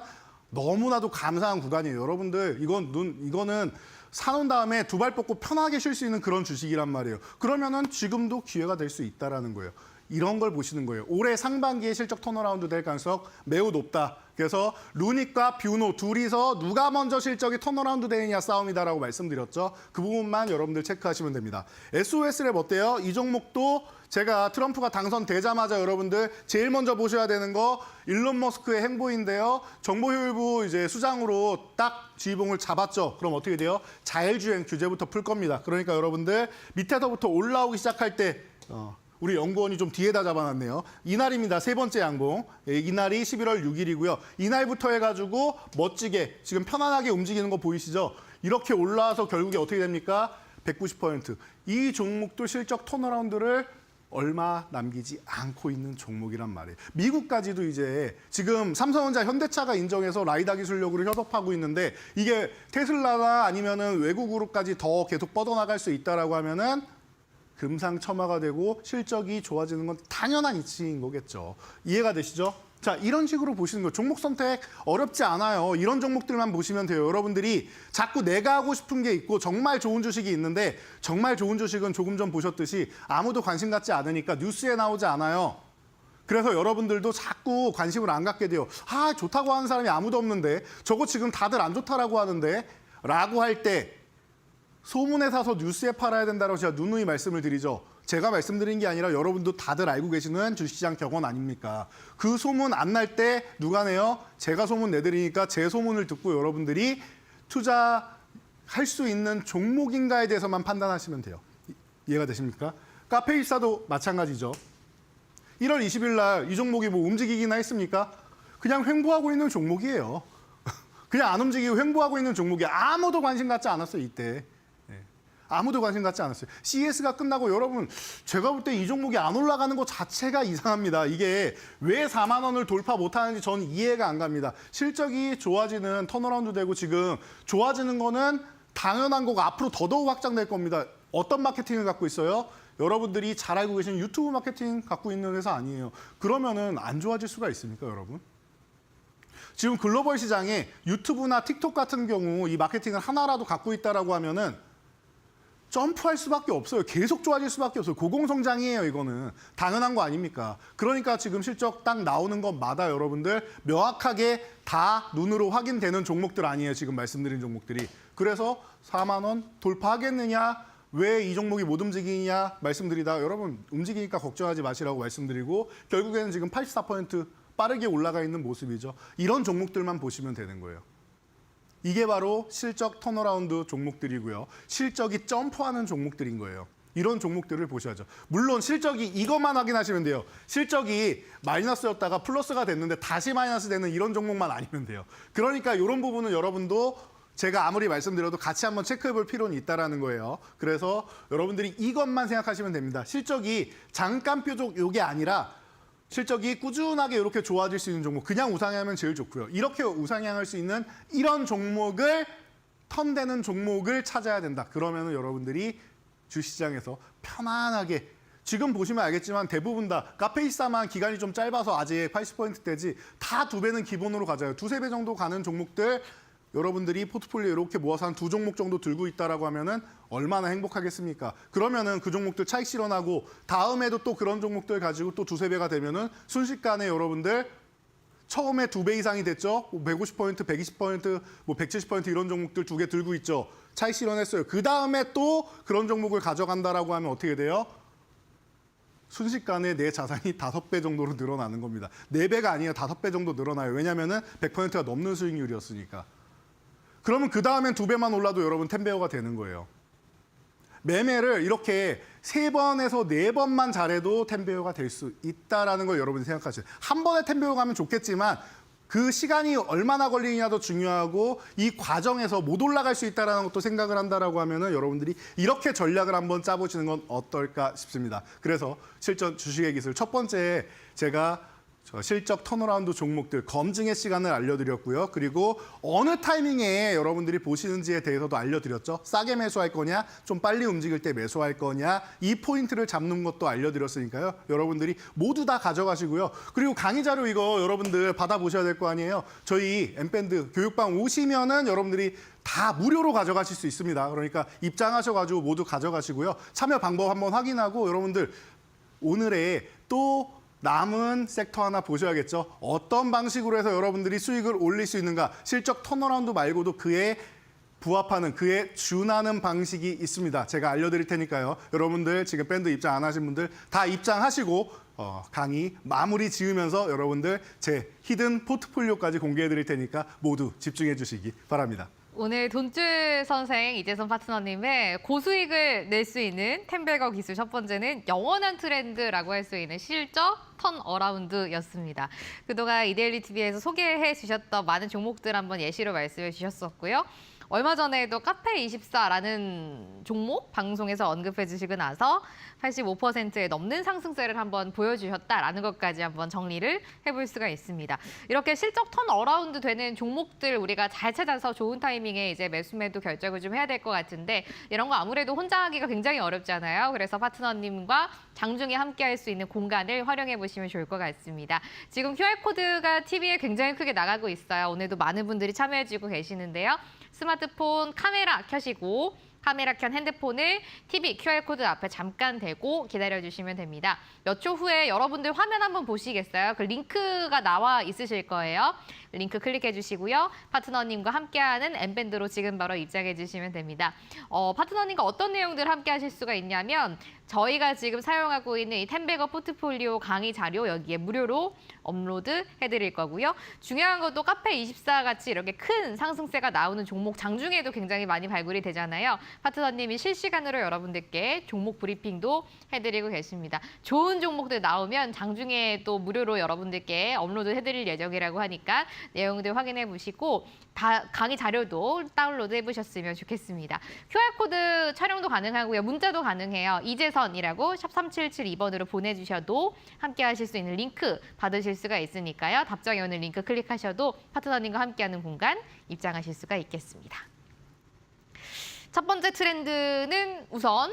너무나도 감사한 구간이에요. 여러분들 이거는 사놓은 다음에 두 발 뻗고 편하게 쉴 수 있는 그런 주식이란 말이에요. 그러면은 지금도 기회가 될 수 있다라는 거예요. 이런 걸 보시는 거예요. 올해 상반기에 실적 턴어라운드 될 가능성 매우 높다. 그래서 루닛과 뷰노 둘이서 누가 먼저 실적이 턴어라운드 되느냐 싸움이다라고 말씀드렸죠. 그 부분만 여러분들 체크하시면 됩니다. SOS랩 어때요? 이 종목도 제가 트럼프가 당선되자마자 여러분들 제일 먼저 보셔야 되는 거 일론 머스크의 행보인데요. 정보효율부 이제 수장으로 딱 지휘봉을 잡았죠. 그럼 어떻게 돼요? 자율주행 규제부터 풀 겁니다. 그러니까 여러분들 밑에서부터 올라오기 시작할 때 우리 연구원이 좀 뒤에다 잡아놨네요. 이날입니다. 세 번째 양봉. 이날이 11월 6일이고요. 이날부터 해가지고 멋지게 지금 편안하게 움직이는 거 보이시죠? 이렇게 올라와서 결국에 어떻게 됩니까? 190%. 이 종목도 실적 턴어라운드를 얼마 남기지 않고 있는 종목이란 말이에요. 미국까지도 이제 지금 삼성전자, 현대차가 인정해서 라이다 기술력으로 협업하고 있는데 이게 테슬라나 아니면은 외국 그룹까지 더 계속 뻗어나갈 수 있다라고 하면은 금상첨화가 되고 실적이 좋아지는 건 당연한 이치인 거겠죠. 이해가 되시죠? 자, 이런 식으로 보시는 거예요. 종목 선택 어렵지 않아요. 이런 종목들만 보시면 돼요. 여러분들이 자꾸 내가 하고 싶은 게 있고 정말 좋은 주식이 있는데 정말 좋은 주식은 조금 전 보셨듯이 아무도 관심 갖지 않으니까 뉴스에 나오지 않아요. 그래서 여러분들도 자꾸 관심을 안 갖게 돼요. 좋다고 하는 사람이 아무도 없는데 저거 지금 다들 안 좋다라고 하는데 라고 할 때 소문에 사서 뉴스에 팔아야 된다고 제가 누누이 말씀을 드리죠. 제가 말씀드린 게 아니라 여러분도 다들 알고 계시는 주식시장 격언 아닙니까? 그 소문 안 날 때 누가 내요? 제가 소문 내드리니까 제 소문을 듣고 여러분들이 투자 할 수 있는 종목인가에 대해서만 판단하시면 돼요. 이해가 되십니까? 카페24도 마찬가지죠. 1월 20일 날 이 종목이 뭐 움직이기나 했습니까? 그냥 횡보하고 있는 종목이에요. 그냥 안 움직이고 횡보하고 있는 종목이 아무도 관심 갖지 않았어요, 이때. 아무도 관심 갖지 않았어요. CS가 끝나고 여러분, 제가 볼 때 이 종목이 안 올라가는 것 자체가 이상합니다. 이게 왜 4만 원을 돌파 못하는지 저는 이해가 안 갑니다. 실적이 좋아지는 턴어라운드 되고 지금 좋아지는 거는 당연한 거고 앞으로 더더욱 확장될 겁니다. 어떤 마케팅을 갖고 있어요? 여러분들이 잘 알고 계신 유튜브 마케팅 갖고 있는 회사 아니에요. 그러면은 안 좋아질 수가 있습니까, 여러분? 지금 글로벌 시장에 유튜브나 틱톡 같은 경우 이 마케팅을 하나라도 갖고 있다라고 하면은 점프할 수밖에 없어요. 계속 좋아질 수밖에 없어요. 고공성장이에요, 이거는. 당연한 거 아닙니까? 그러니까 지금 실적 딱 나오는 것마다 여러분들 명확하게 다 눈으로 확인되는 종목들 아니에요, 지금 말씀드린 종목들이. 그래서 4만 원 돌파하겠느냐, 왜 이 종목이 못 움직이냐 말씀드리다 여러분 움직이니까 걱정하지 마시라고 말씀드리고 결국에는 지금 84% 빠르게 올라가 있는 모습이죠. 이런 종목들만 보시면 되는 거예요. 이게 바로 실적 턴어라운드 종목들이고요. 실적이 점프하는 종목들인 거예요. 이런 종목들을 보셔야죠. 물론 실적이 이것만 확인하시면 돼요. 실적이 마이너스였다가 플러스가 됐는데 다시 마이너스 되는 이런 종목만 아니면 돼요. 그러니까 이런 부분은 여러분도 제가 아무리 말씀드려도 같이 한번 체크해 볼 필요는 있다라는 거예요. 그래서 여러분들이 이것만 생각하시면 됩니다. 실적이 잠깐 뾰족 요게 아니라 실적이 꾸준하게 이렇게 좋아질 수 있는 종목, 그냥 우상향하면 제일 좋고요. 이렇게 우상향할 수 있는 이런 종목을 턴되는 종목을 찾아야 된다. 그러면 여러분들이 주시장에서 편안하게 지금 보시면 알겠지만 대부분 다 카페24만 기간이 좀 짧아서 아직 80%대지 다 2배는 기본으로 가져요. 2~3배 정도 가는 종목들 여러분들이 포트폴리오 이렇게 모아서 한 2종목 정도 들고 있다라고 하면은 얼마나 행복하겠습니까? 그러면은 그 종목들 차익 실현하고 다음에도 또 그런 종목들 가지고 또 2~3배가 되면은 순식간에 여러분들 처음에 2배 이상이 됐죠? 150%, 120%, 뭐 170% 이런 종목들 2개 들고 있죠. 차익 실현했어요. 그 다음에 또 그런 종목을 가져간다라고 하면 어떻게 돼요? 순식간에 내 자산이 5배 정도로 늘어나는 겁니다. 4배가 아니에요. 5배 정도 늘어나요. 왜냐면은 100%가 넘는 수익률이었으니까. 그러면 그 다음엔 2배만 올라도 여러분 10배어가 되는 거예요. 매매를 이렇게 3번에서 4번만 잘해도 10배어가 될 수 있다라는 걸 여러분이 생각하세요. 한 번에 10배어 가면 좋겠지만 그 시간이 얼마나 걸리느냐도 중요하고 이 과정에서 못 올라갈 수 있다는 것도 생각을 한다라고 하면은 여러분들이 이렇게 전략을 한번 짜보시는 건 어떨까 싶습니다. 그래서 실전 주식의 기술 첫 번째 제가 실적 턴어라운드 종목들 검증의 시간을 알려드렸고요. 그리고 어느 타이밍에 여러분들이 보시는지에 대해서도 알려드렸죠. 싸게 매수할 거냐, 좀 빨리 움직일 때 매수할 거냐, 이 포인트를 잡는 것도 알려드렸으니까요. 여러분들이 모두 다 가져가시고요. 그리고 강의 자료 이거 여러분들 받아보셔야 될 거 아니에요. 저희 엠밴드 교육방 오시면은 여러분들이 다 무료로 가져가실 수 있습니다. 그러니까 입장하셔가지고 모두 가져가시고요. 참여 방법 한번 확인하고 여러분들 오늘의 또 남은 섹터 하나 보셔야겠죠. 어떤 방식으로 해서 여러분들이 수익을 올릴 수 있는가. 실적 턴어라운드 말고도 그에 부합하는, 그에 준하는 방식이 있습니다. 제가 알려드릴 테니까요. 여러분들 지금 밴드 입장 안 하신 분들 다 입장하시고 강의 마무리 지으면서 여러분들 제 히든 포트폴리오까지 공개해드릴 테니까 모두 집중해 주시기 바랍니다. 오늘 돈줄 선생 이재선 파트너님의 고수익을 낼 수 있는 템벨거 기술 첫 번째는 영원한 트렌드라고 할 수 있는 실적 턴어라운드였습니다. 그동안 이데일리 TV에서 소개해 주셨던 많은 종목들 한번 예시로 말씀해 주셨었고요. 얼마 전에도 카페24라는 종목 방송에서 언급해 주시고 나서 85%에 넘는 상승세를 한번 보여주셨다라는 것까지 한번 정리를 해볼 수가 있습니다. 이렇게 실적 턴 어라운드 되는 종목들 우리가 잘 찾아서 좋은 타이밍에 이제 매수 매도 결정을 좀 해야 될 것 같은데 이런 거 아무래도 혼자 하기가 굉장히 어렵잖아요. 그래서 파트너님과 장중에 함께 할 수 있는 공간을 활용해 보시면 좋을 것 같습니다. 지금 QR코드가 TV에 굉장히 크게 나가고 있어요. 오늘도 많은 분들이 참여해 주고 계시는데요. 스마트폰 카메라 켜시고 카메라 켠 핸드폰을 TV QR코드 앞에 잠깐 대고 기다려주시면 됩니다. 몇 초 후에 여러분들 화면 한번 보시겠어요? 그 링크가 나와 있으실 거예요. 링크 클릭해 주시고요. 파트너님과 함께하는 N밴드로 지금 바로 입장해 주시면 됩니다. 파트너님과 어떤 내용들 함께 하실 수가 있냐면 저희가 지금 사용하고 있는 이 텐베거 포트폴리오 강의 자료 여기에 무료로 업로드 해드릴 거고요. 중요한 것도 카페24 같이 이렇게 큰 상승세가 나오는 종목 장중에도 굉장히 많이 발굴이 되잖아요. 파트너님이 실시간으로 여러분들께 종목 브리핑도 해드리고 계십니다. 좋은 종목들 나오면 장중에 또 무료로 여러분들께 업로드 해드릴 예정이라고 하니까 내용들 확인해 보시고 강의 자료도 다운로드 해보셨으면 좋겠습니다. QR코드 촬영도 가능하고요. 문자도 가능해요. 이재선이라고 샵 3772번으로 보내주셔도 함께 하실 수 있는 링크 받으실 수가 있으니까요. 답장에 오는 링크 클릭하셔도 파트너님과 함께하는 공간 입장하실 수가 있겠습니다. 첫 번째 트렌드는 우선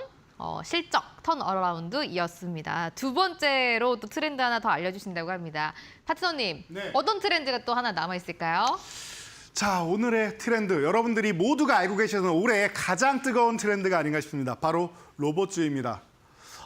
실적 턴어라운드이었습니다. 두 번째로 또 트렌드 하나 더 알려주신다고 합니다. 파트너님, 네. 어떤 트렌드가 또 하나 남아있을까요? 자, 오늘의 트렌드. 여러분들이 모두가 알고 계시는 올해 가장 뜨거운 트렌드가 아닌가 싶습니다. 바로 로봇주입니다.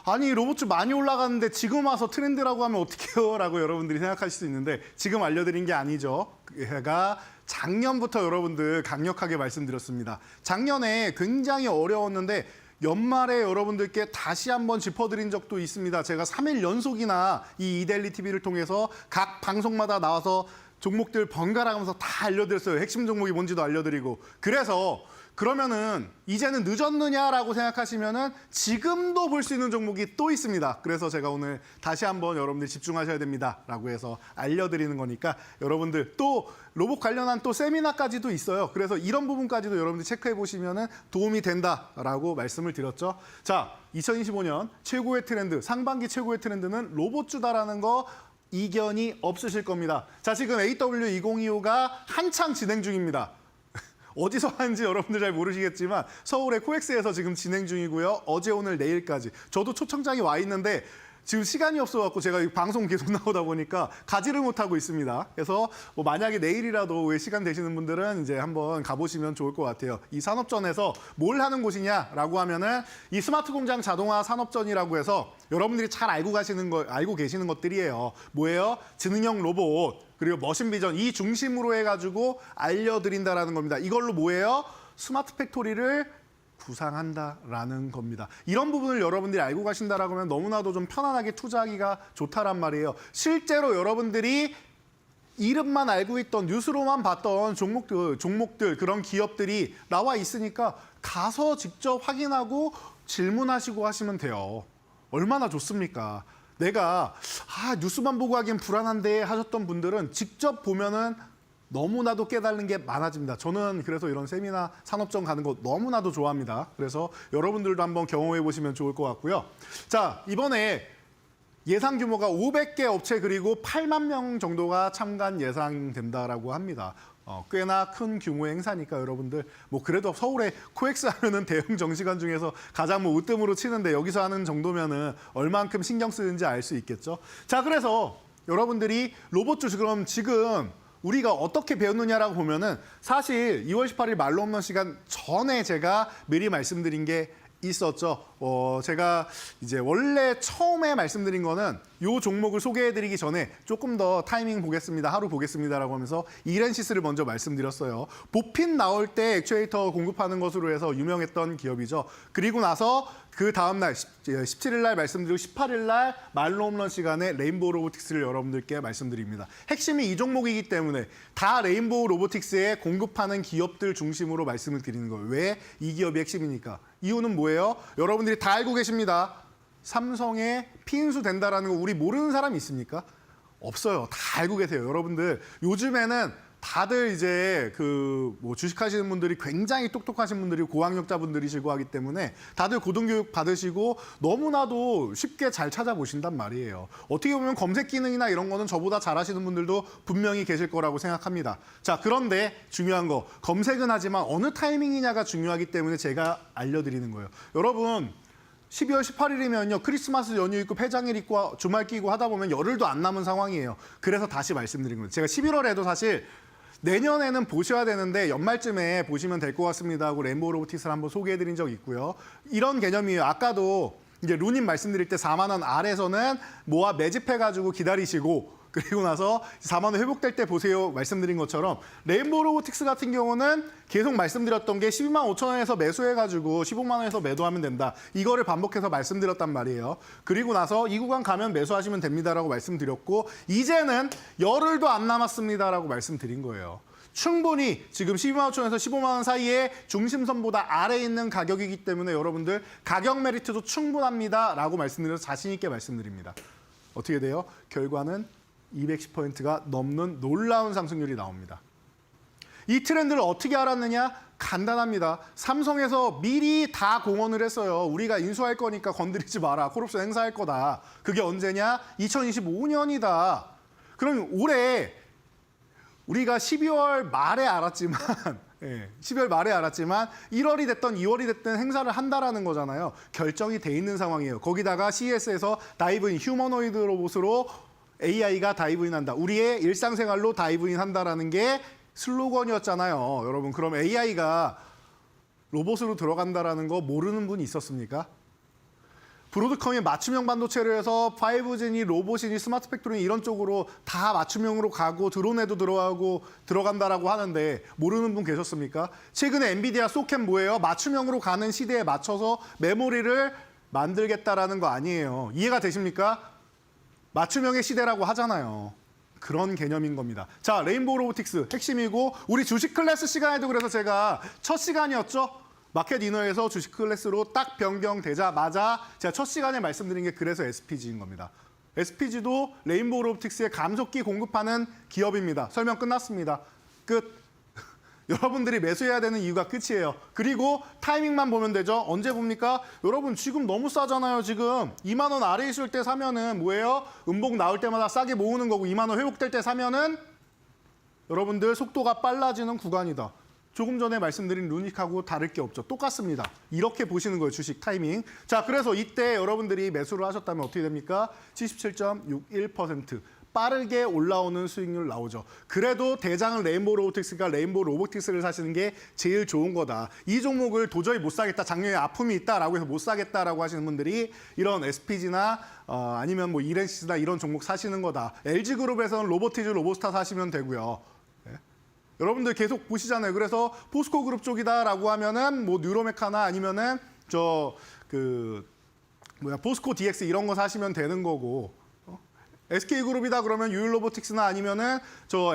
아니, 로봇주 많이 올라갔는데 지금 와서 트렌드라고 하면 어떡해요? 라고 여러분들이 생각하실 수 있는데 지금 알려드린 게 아니죠. 제가 작년부터 여러분들 강력하게 말씀드렸습니다. 작년에 굉장히 어려웠는데 연말에 여러분들께 다시 한번 짚어드린 적도 있습니다. 제가 3일 연속이나 이 이데일리 TV를 통해서 각 방송마다 나와서 종목들 번갈아 가면서 다 알려드렸어요. 핵심 종목이 뭔지도 알려드리고. 그래서 그러면은 이제는 늦었느냐라고 생각하시면은 지금도 볼 수 있는 종목이 또 있습니다. 그래서 제가 오늘 다시 한번 여러분들 집중하셔야 됩니다라고 해서 알려드리는 거니까 여러분들 또 로봇 관련한 또 세미나까지도 있어요. 그래서 이런 부분까지도 여러분들 체크해 보시면은 도움이 된다라고 말씀을 드렸죠. 자, 2025년 최고의 트렌드, 상반기 최고의 트렌드는 로봇주다라는 거 이견이 없으실 겁니다. 자, 지금 AW2025가 한창 진행 중입니다. 어디서 하는지 여러분들 잘 모르시겠지만 서울의 코엑스에서 지금 진행 중이고요. 어제, 오늘, 내일까지. 저도 초청장이 와 있는데 지금 시간이 없어갖고 제가 이 방송 계속 나오다 보니까 가지를 못하고 있습니다. 그래서 뭐 만약에 내일이라도 왜 시간 되시는 분들은 이제 한번 가보시면 좋을 것 같아요. 이 산업전에서 뭘 하는 곳이냐라고 하면은 이 스마트 공장 자동화 산업전이라고 해서 여러분들이 잘 알고 계시는 것들이에요. 뭐예요? 지능형 로봇, 그리고 머신 비전 이 중심으로 해가지고 알려드린다라는 겁니다. 이걸로 뭐예요? 스마트 팩토리를 구상한다라는 겁니다. 이런 부분을 여러분들이 알고 가신다라고 하면 너무나도 좀 편안하게 투자하기가 좋다란 말이에요. 실제로 여러분들이 이름만 알고 있던 뉴스로만 봤던 종목들 그런 기업들이 나와 있으니까 가서 직접 확인하고 질문하시고 하시면 돼요. 얼마나 좋습니까? 내가 뉴스만 보고 하기엔 불안한데 하셨던 분들은 직접 보면은 너무나도 깨달는 게 많아집니다. 저는 그래서 이런 세미나 산업전 가는 거 너무나도 좋아합니다. 그래서 여러분들도 한번 경험해 보시면 좋을 것 같고요. 자, 이번에 예상 규모가 500개 업체 그리고 8만 명 정도가 참관 예상된다라고 합니다. 꽤나 큰 규모의 행사니까 여러분들 뭐 그래도 서울에 코엑스 하면은 대형 정시관 중에서 가장 뭐 으뜸으로 치는데 여기서 하는 정도면은 얼만큼 신경 쓰는지 알 수 있겠죠. 자, 그래서 여러분들이 로봇주 그럼 지금 우리가 어떻게 배웠느냐라고 보면은 사실 2월 18일 말로 없는 시간 전에 제가 미리 말씀드린 게 있었죠. 제가 이제 원래 처음에 말씀드린 거는 이 종목을 소개해드리기 전에 조금 더 타이밍 보겠습니다. 하루 보겠습니다라고 하면서 이렌시스를 먼저 말씀드렸어요. 보핀 나올 때 액추에이터 공급하는 것으로 해서 유명했던 기업이죠. 그리고 나서 그 다음날 17일 날 말씀드리고 18일 날 말로 홈런 시간에 레인보우 로보틱스를 여러분들께 말씀드립니다. 핵심이 이 종목이기 때문에 다 레인보우 로보틱스에 공급하는 기업들 중심으로 말씀을 드리는 거예요. 왜? 이 기업이 핵심이니까. 이유는 뭐예요? 여러분들이 다 알고 계십니다. 삼성에 피인수 된다라는 거 우리 모르는 사람이 있습니까? 없어요. 다 알고 계세요. 여러분들 요즘에는 다들 이제 뭐 주식하시는 분들이 굉장히 똑똑하신 분들이 고학력자분들이시고 하기 때문에 다들 고등교육 받으시고 너무나도 쉽게 잘 찾아보신단 말이에요. 어떻게 보면 검색 기능이나 이런 거는 저보다 잘하시는 분들도 분명히 계실 거라고 생각합니다. 자, 그런데 중요한 거 검색은 하지만 어느 타이밍이냐가 중요하기 때문에 제가 알려드리는 거예요. 여러분 12월 18일이면요. 크리스마스 연휴 있고 폐장일 있고 주말 끼고 하다 보면 열흘도 안 남은 상황이에요. 그래서 다시 말씀드린 거예요. 제가 11월에도 사실 내년에는 보셔야 되는데 연말쯤에 보시면 될 것 같습니다 하고 레인보우 로보틱스를 한번 소개해드린 적이 있고요. 이런 개념이에요. 아까도 이제 루님 말씀드릴 때 4만 원 아래서는 모아 매집해가지고 기다리시고 그리고 나서 4만 원 회복될 때 보세요 말씀드린 것처럼 레인보우 로보틱스 같은 경우는 계속 말씀드렸던 게 12만 5천 원에서 매수해가지고 15만 원에서 매도하면 된다. 이거를 반복해서 말씀드렸단 말이에요. 그리고 나서 이 구간 가면 매수하시면 됩니다라고 말씀드렸고 이제는 열흘도 안 남았습니다라고 말씀드린 거예요. 충분히 지금 12만 5천 원에서 15만 원 사이에 중심선보다 아래에 있는 가격이기 때문에 여러분들 가격 메리트도 충분합니다라고 말씀드려서 자신 있게 말씀드립니다. 어떻게 돼요? 결과는 210포인트가 넘는 놀라운 상승률이 나옵니다. 이 트렌드를 어떻게 알았느냐? 간단합니다. 삼성에서 미리 다 공언을 했어요. 우리가 인수할 거니까 건드리지 마라. 콜옵션 행사할 거다. 그게 언제냐? 2025년이다. 그럼 올해 우리가 12월 말에 알았지만 12월 말에 알았지만 1월이 됐던 2월이 됐든 행사를 한다라는 거잖아요. 결정이 돼 있는 상황이에요. 거기다가 CES에서 다이브인 휴머노이드 로봇으로 AI가 다이브인 한다. 우리의 일상생활로 다이브인 한다라는 게 슬로건이었잖아요. 여러분 그럼 AI가 로봇으로 들어간다라는 거 모르는 분이 있었습니까? 브로드컴이 맞춤형 반도체를 해서 5G니 로봇이니 스마트 팩토리니 이런 쪽으로 다 맞춤형으로 가고 드론에도 들어가고 들어간다라고 하는데 모르는 분 계셨습니까? 최근에 엔비디아 소켓 뭐예요? 맞춤형으로 가는 시대에 맞춰서 메모리를 만들겠다라는 거 아니에요. 이해가 되십니까? 맞춤형의 시대라고 하잖아요. 그런 개념인 겁니다. 자, 레인보우 로보틱스 핵심이고 우리 주식 클래스 시간에도 그래서 제가 첫 시간이었죠? 마켓 이너에서 주식 클래스로 딱 변경되자마자 제가 첫 시간에 말씀드린 게 그래서 SPG인 겁니다. SPG도 레인보우 로보틱스의 감속기 공급하는 기업입니다. 설명 끝났습니다. 끝. 여러분들이 매수해야 되는 이유가 끝이에요. 그리고 타이밍만 보면 되죠. 언제 봅니까? 여러분 지금 너무 싸잖아요. 지금 2만 원 아래 있을 때 사면은 뭐예요? 음봉 나올 때마다 싸게 모으는 거고 2만 원 회복될 때 사면은 여러분들 속도가 빨라지는 구간이다. 조금 전에 말씀드린 루닉하고 다를 게 없죠. 똑같습니다. 이렇게 보시는 거예요. 주식 타이밍. 자, 그래서 이때 여러분들이 매수를 하셨다면 어떻게 됩니까? 77.61%. 빠르게 올라오는 수익률 나오죠. 그래도 대장은 레인보우 로보틱스가 레인보우 로보틱스를 사시는 게 제일 좋은 거다. 이 종목을 도저히 못 사겠다. 작년에 아픔이 있다라고 해서 못 사겠다라고 하시는 분들이 이런 SPG나 아니면 뭐 이렌시스나 이런 종목 사시는 거다. LG그룹에서는 로보티즈, 로보스타 사시면 되고요. 여러분들 계속 보시잖아요. 그래서 포스코 그룹 쪽이다라고 하면은 뭐 뉴로메카나 아니면은 포스코 DX 이런 거 사시면 되는 거고. SK그룹이다 그러면 유일로보틱스나 아니면은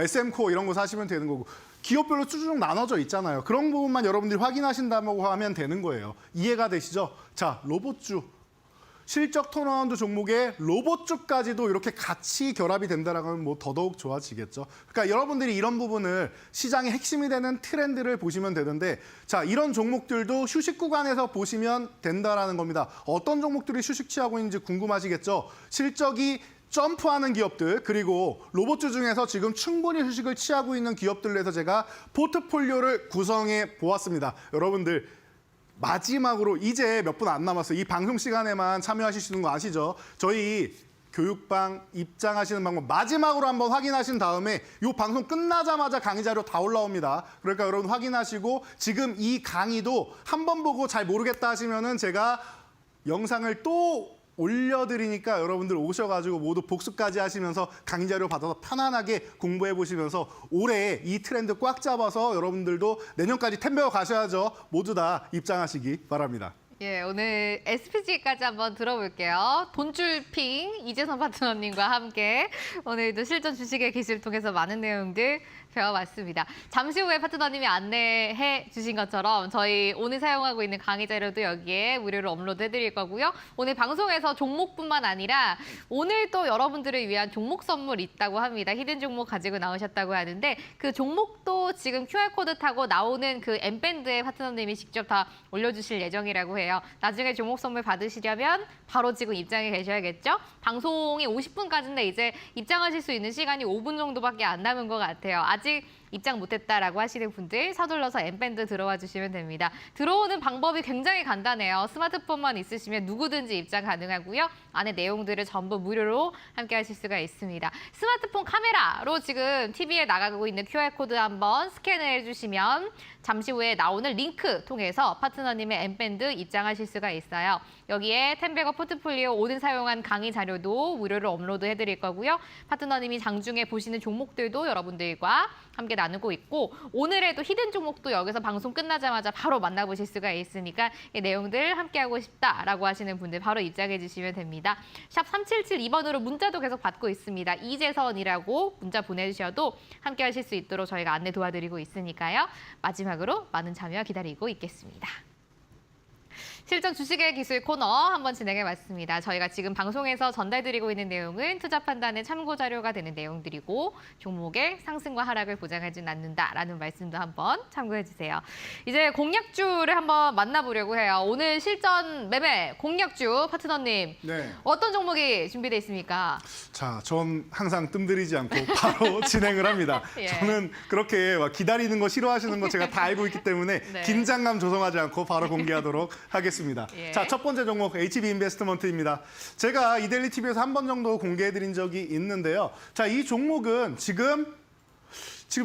SM코 이런 거 사시면 되는 거고. 기업별로 쭈쭈쭉 나눠져 있잖아요. 그런 부분만 여러분들이 확인하신다고 하면 되는 거예요. 이해가 되시죠? 자, 로봇주. 실적 턴어라운드 종목에 로봇주까지도 이렇게 같이 결합이 된다라고 하면 뭐 더더욱 좋아지겠죠. 그러니까 여러분들이 이런 부분을 시장의 핵심이 되는 트렌드를 보시면 되는데 자, 이런 종목들도 휴식 구간에서 보시면 된다라는 겁니다. 어떤 종목들이 휴식 취하고 있는지 궁금하시겠죠? 실적이 점프하는 기업들 그리고 로봇주 중에서 지금 충분히 휴식을 취하고 있는 기업들로 해서 제가 포트폴리오를 구성해 보았습니다. 여러분들 마지막으로 이제 몇 분 안 남았어요. 이 방송 시간에만 참여하실 수 있는 거 아시죠? 저희 교육방 입장하시는 방법 마지막으로 한번 확인하신 다음에 이 방송 끝나자마자 강의 자료 다 올라옵니다. 그러니까 여러분 확인하시고 지금 이 강의도 한번 보고 잘 모르겠다 하시면은 제가 영상을 또 올려드리니까 여러분들 오셔가지고 모두 복습까지 하시면서 강의 자료 받아서 편안하게 공부해 보시면서 올해 이 트렌드 꽉 잡아서 여러분들도 내년까지 템베어 가셔야죠. 모두 다 입장하시기 바랍니다. 예, 오늘 SPG까지 한번 들어볼게요. 돈줄핑 이재선 파트너님과 함께 오늘도 실전 주식의 기술을 통해서 많은 내용들 배워봤습니다. 잠시 후에 파트너님이 안내해 주신 것처럼 저희 오늘 사용하고 있는 강의 자료도 여기에 무료로 업로드해드릴 거고요. 오늘 방송에서 종목뿐만 아니라 오늘 또 여러분들을 위한 종목 선물 있다고 합니다. 히든 종목 가지고 나오셨다고 하는데 그 종목도 지금 QR코드 타고 나오는 그 M밴드에 파트너님이 직접 다 올려주실 예정이라고 해요. 나중에 종목 선물 받으시려면 바로 지금 입장해 계셔야겠죠? 방송이 50분까지인데 이제 입장하실 수 있는 시간이 5분 정도밖에 안 남은 것 같아요. 아직 입장 못했다라고 하시는 분들 서둘러서 N밴드 들어와 주시면 됩니다. 들어오는 방법이 굉장히 간단해요. 스마트폰만 있으시면 누구든지 입장 가능하고요. 안에 내용들을 전부 무료로 함께 하실 수가 있습니다. 스마트폰 카메라로 지금 TV에 나가고 있는 QR코드 한번 스캔을 해주시면 잠시 후에 나오는 링크 통해서 파트너님의 N밴드 입장하실 수가 있어요. 여기에 텐베거 포트폴리오 오늘 사용한 강의 자료도 무료로 업로드 해드릴 거고요. 파트너님이 장중에 보시는 종목들도 여러분들과 함께 나누고 있고 오늘에도 히든 종목도 여기서 방송 끝나자마자 바로 만나보실 수가 있으니까 이 내용들 함께하고 싶다라고 하시는 분들 바로 입장해 주시면 됩니다. 샵 3772번으로 문자도 계속 받고 있습니다. 이재선이라고 문자 보내주셔도 함께 하실 수 있도록 저희가 안내 도와드리고 있으니까요. 마지막으로 많은 참여 기다리고 있겠습니다. 실전 주식의 기술 코너 한번 진행해봤습니다. 저희가 지금 방송에서 전달드리고 있는 내용은 투자 판단의 참고 자료가 되는 내용들이고 종목의 상승과 하락을 보장하진 않는다라는 말씀도 한번 참고해주세요. 이제 공략주를 한번 만나보려고 해요. 오늘 실전 매매 공략주 파트너님 네. 어떤 종목이 준비되어 있습니까? 자, 전 항상 뜸들이지 않고 바로 진행을 합니다. 예. 저는 그렇게 막 기다리는 거 싫어하시는 거 제가 다 알고 있기 때문에 네. 긴장감 조성하지 않고 바로 공개하도록 하겠습니다. 예. 자, 첫 번째 종목 HB 인베스트먼트입니다. 제가 이데일리 TV에서 한 번 정도 공개해드린 적이 있는데요. 자, 이 종목은 지금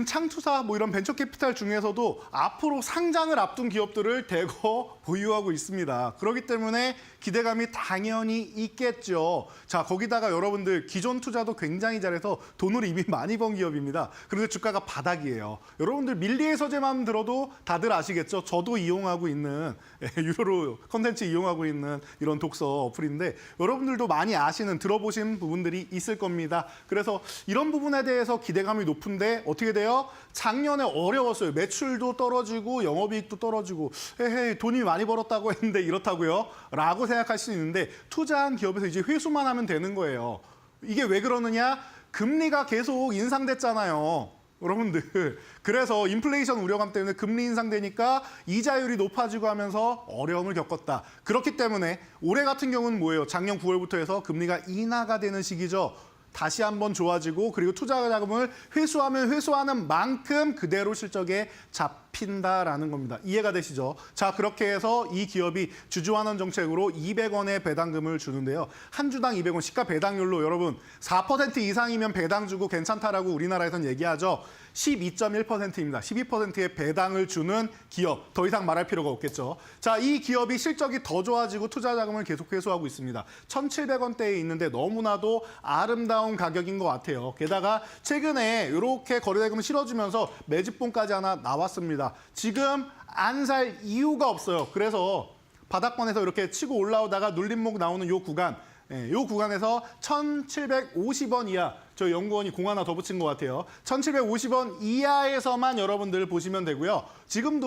창투사 뭐 이런 벤처캐피탈 중에서도 앞으로 상장을 앞둔 기업들을 대거 보유하고 있습니다. 그렇기 때문에 기대감이 당연히 있겠죠. 자, 거기다가 여러분들 기존 투자도 굉장히 잘해서 돈을 이미 많이 번 기업입니다. 그런데 주가가 바닥이에요. 여러분들 밀리의 서재만 들어도 다들 아시겠죠? 저도 이용하고 있는 유료로 컨텐츠 이용하고 있는 이런 독서 어플인데 여러분들도 많이 아시는 들어보신 부분들이 있을 겁니다. 그래서 이런 부분에 대해서 기대감이 높은데 어떻게 돼요? 작년에 어려웠어요. 매출도 떨어지고 영업이익도 떨어지고 헤헤 돈이 많이 벌었다고 했는데 이렇다고요? 라고 생각할 수 있는데 투자한 기업에서 이제 회수만 하면 되는 거예요. 이게 왜 그러느냐? 금리가 계속 인상됐잖아요. 여러분들 그래서 인플레이션 우려감 때문에 금리 인상되니까 이자율이 높아지고 하면서 어려움을 겪었다. 그렇기 때문에 올해 같은 경우는 뭐예요? 작년 9월부터 해서 금리가 인하가 되는 시기죠. 다시 한번 좋아지고 그리고 투자 자금을 회수하면 회수하는 만큼 그대로 실적에 잡힌다라는 겁니다. 이해가 되시죠? 자, 그렇게 해서 이 기업이 주주환원 정책으로 200원의 배당금을 주는데요. 한 주당 200원 시가 배당률로 여러분 4% 이상이면 배당 주고 괜찮다라고 우리나라에선 얘기하죠. 12.1%입니다. 12%의 배당을 주는 기업. 더 이상 말할 필요가 없겠죠. 자, 이 기업이 실적이 더 좋아지고 투자 자금을 계속 회수하고 있습니다. 1,700원대에 있는데 너무나도 아름다운 가격인 것 같아요. 게다가 최근에 이렇게 거래대금을 실어주면서 매집본까지 하나 나왔습니다. 지금 안 살 이유가 없어요. 그래서 바닥권에서 이렇게 치고 올라오다가 눌림목 나오는 이 구간, 이 구간에서 1,750원 이하, 저 연구원이 공 하나 더 붙인 것 같아요. 1,750원 이하에서만 여러분들 보시면 되고요. 지금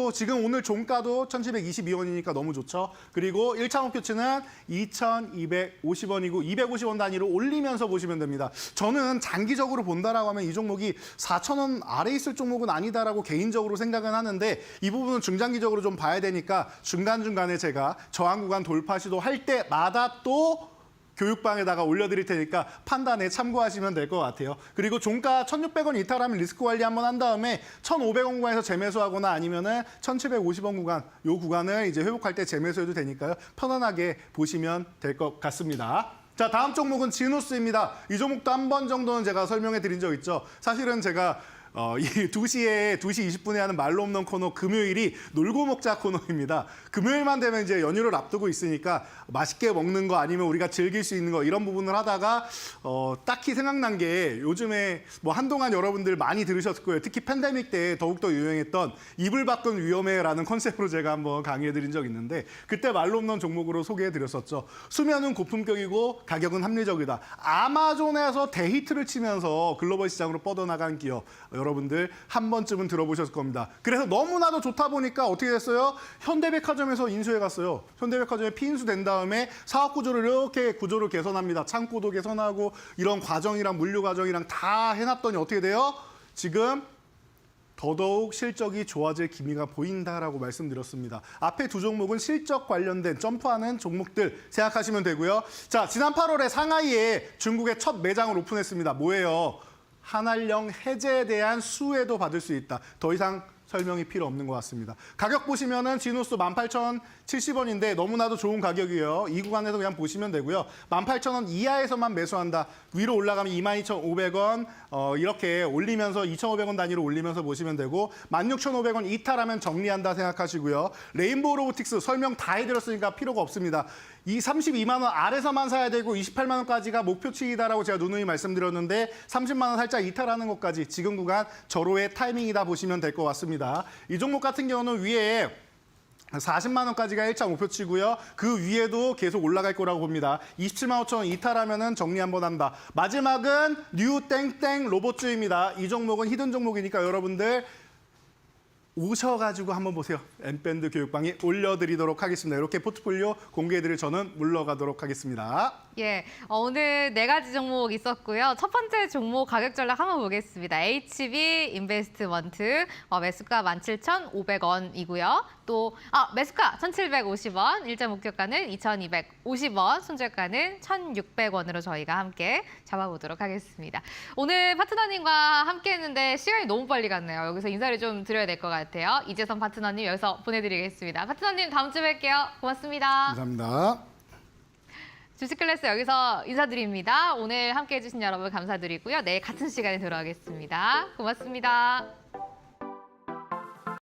오늘 종가도 1,722원이니까 너무 좋죠. 그리고 1차 목표치는 2,250원이고 250원 단위로 올리면서 보시면 됩니다. 저는 장기적으로 본다라고 하면 이 종목이 4,000원 아래 있을 종목은 아니다라고 개인적으로 생각은 하는데 이 부분은 중장기적으로 좀 봐야 되니까 중간중간에 제가 저항 구간 돌파 시도할 때마다 또 교육방에다가 올려드릴 테니까 판단에 참고하시면 될 것 같아요. 그리고 종가 1,600원 이탈하면 리스크 관리 한번 한 다음에 1,500원 구간에서 재매수하거나 아니면은 1,750원 구간, 이 구간을 이제 회복할 때 재매수해도 되니까요. 편안하게 보시면 될 것 같습니다. 자, 다음 종목은 지누스입니다. 이 종목도 한 번 정도는 제가 설명해 드린 적 있죠. 사실은 제가 이 2시 20분에 하는 말로 없는 코너 금요일이 놀고 먹자 코너입니다. 금요일만 되면 이제 연휴를 앞두고 있으니까 맛있게 먹는 거 아니면 우리가 즐길 수 있는 거 이런 부분을 하다가 딱히 생각난 게 요즘에 뭐 한동안 여러분들 많이 들으셨을 거예요. 특히 팬데믹 때 더욱더 유행했던 이불 밖은 위험해라는 컨셉으로 제가 한번 강의해드린 적 있는데 그때 말로 없는 종목으로 소개해드렸었죠. 수면은 고품격이고 가격은 합리적이다. 아마존에서 대히트를 치면서 글로벌 시장으로 뻗어나간 기업. 여러분들 한 번쯤은 들어보셨을 겁니다. 그래서 너무나도 좋다 보니까 어떻게 됐어요? 현대백화점에서 인수해 갔어요. 현대백화점에 피인수 된 다음에 사업 구조를 이렇게 구조를 개선합니다. 창고도 개선하고 이런 과정이랑 물류 과정이랑 다 해놨더니 어떻게 돼요? 지금 더더욱 실적이 좋아질 기미가 보인다라고 말씀드렸습니다. 앞에 두 종목은 실적 관련된 점프하는 종목들 생각하시면 되고요. 자, 지난 8월에 상하이에 중국의 첫 매장을 오픈했습니다. 뭐예요? 한알령 해제에 대한 수혜도 받을 수 있다. 더 이상 설명이 필요 없는 것 같습니다. 가격 보시면은 지누스 18,070원인데 너무나도 좋은 가격이에요. 이 구간에서 그냥 보시면 되고요. 18,000원 이하에서만 매수한다. 위로 올라가면 22,500원 이렇게 올리면서 2,500원 단위로 올리면서 보시면 되고 16,500원 이탈하면 정리한다 생각하시고요. 레인보우 로보틱스 설명 다 해드렸으니까 필요가 없습니다. 이 32만 원 아래서만 사야 되고 28만 원까지가 목표치이다라고 제가 누누이 말씀드렸는데 30만 원 살짝 이탈하는 것까지 지금 구간 절호의 타이밍이다 보시면 될 것 같습니다. 이 종목 같은 경우는 위에 40만 원까지가 1차 목표치고요. 그 위에도 계속 올라갈 거라고 봅니다. 27만 5천 원 이탈하면은 정리 한번 한다. 마지막은 뉴 땡땡 로봇주입니다. 이 종목은 히든 종목이니까 여러분들 오셔가지고 한번 보세요. N밴드 교육방에 올려드리도록 하겠습니다. 이렇게 포트폴리오 공개해드릴 저는 물러가도록 하겠습니다. 예, 오늘 4가지 종목 있었고요. 첫 번째 종목 가격 전략 한번 보겠습니다. HB 인베스트먼트 매수가 17,500원이고요. 또 매수가 1,750원, 일자 목표가는 2,250원, 손절가는 1,600원으로 저희가 함께 잡아보도록 하겠습니다. 오늘 파트너님과 함께 했는데 시간이 너무 빨리 갔네요. 여기서 인사를 좀 드려야 될 것 같아요. 이재선 파트너님 여기서 보내드리겠습니다. 파트너님 다음 주에 뵐게요. 고맙습니다. 감사합니다. 주식클래스 여기서 인사드립니다. 오늘 함께해 주신 여러분 감사드리고요. 내일 같은 시간에 돌아오겠습니다. 고맙습니다.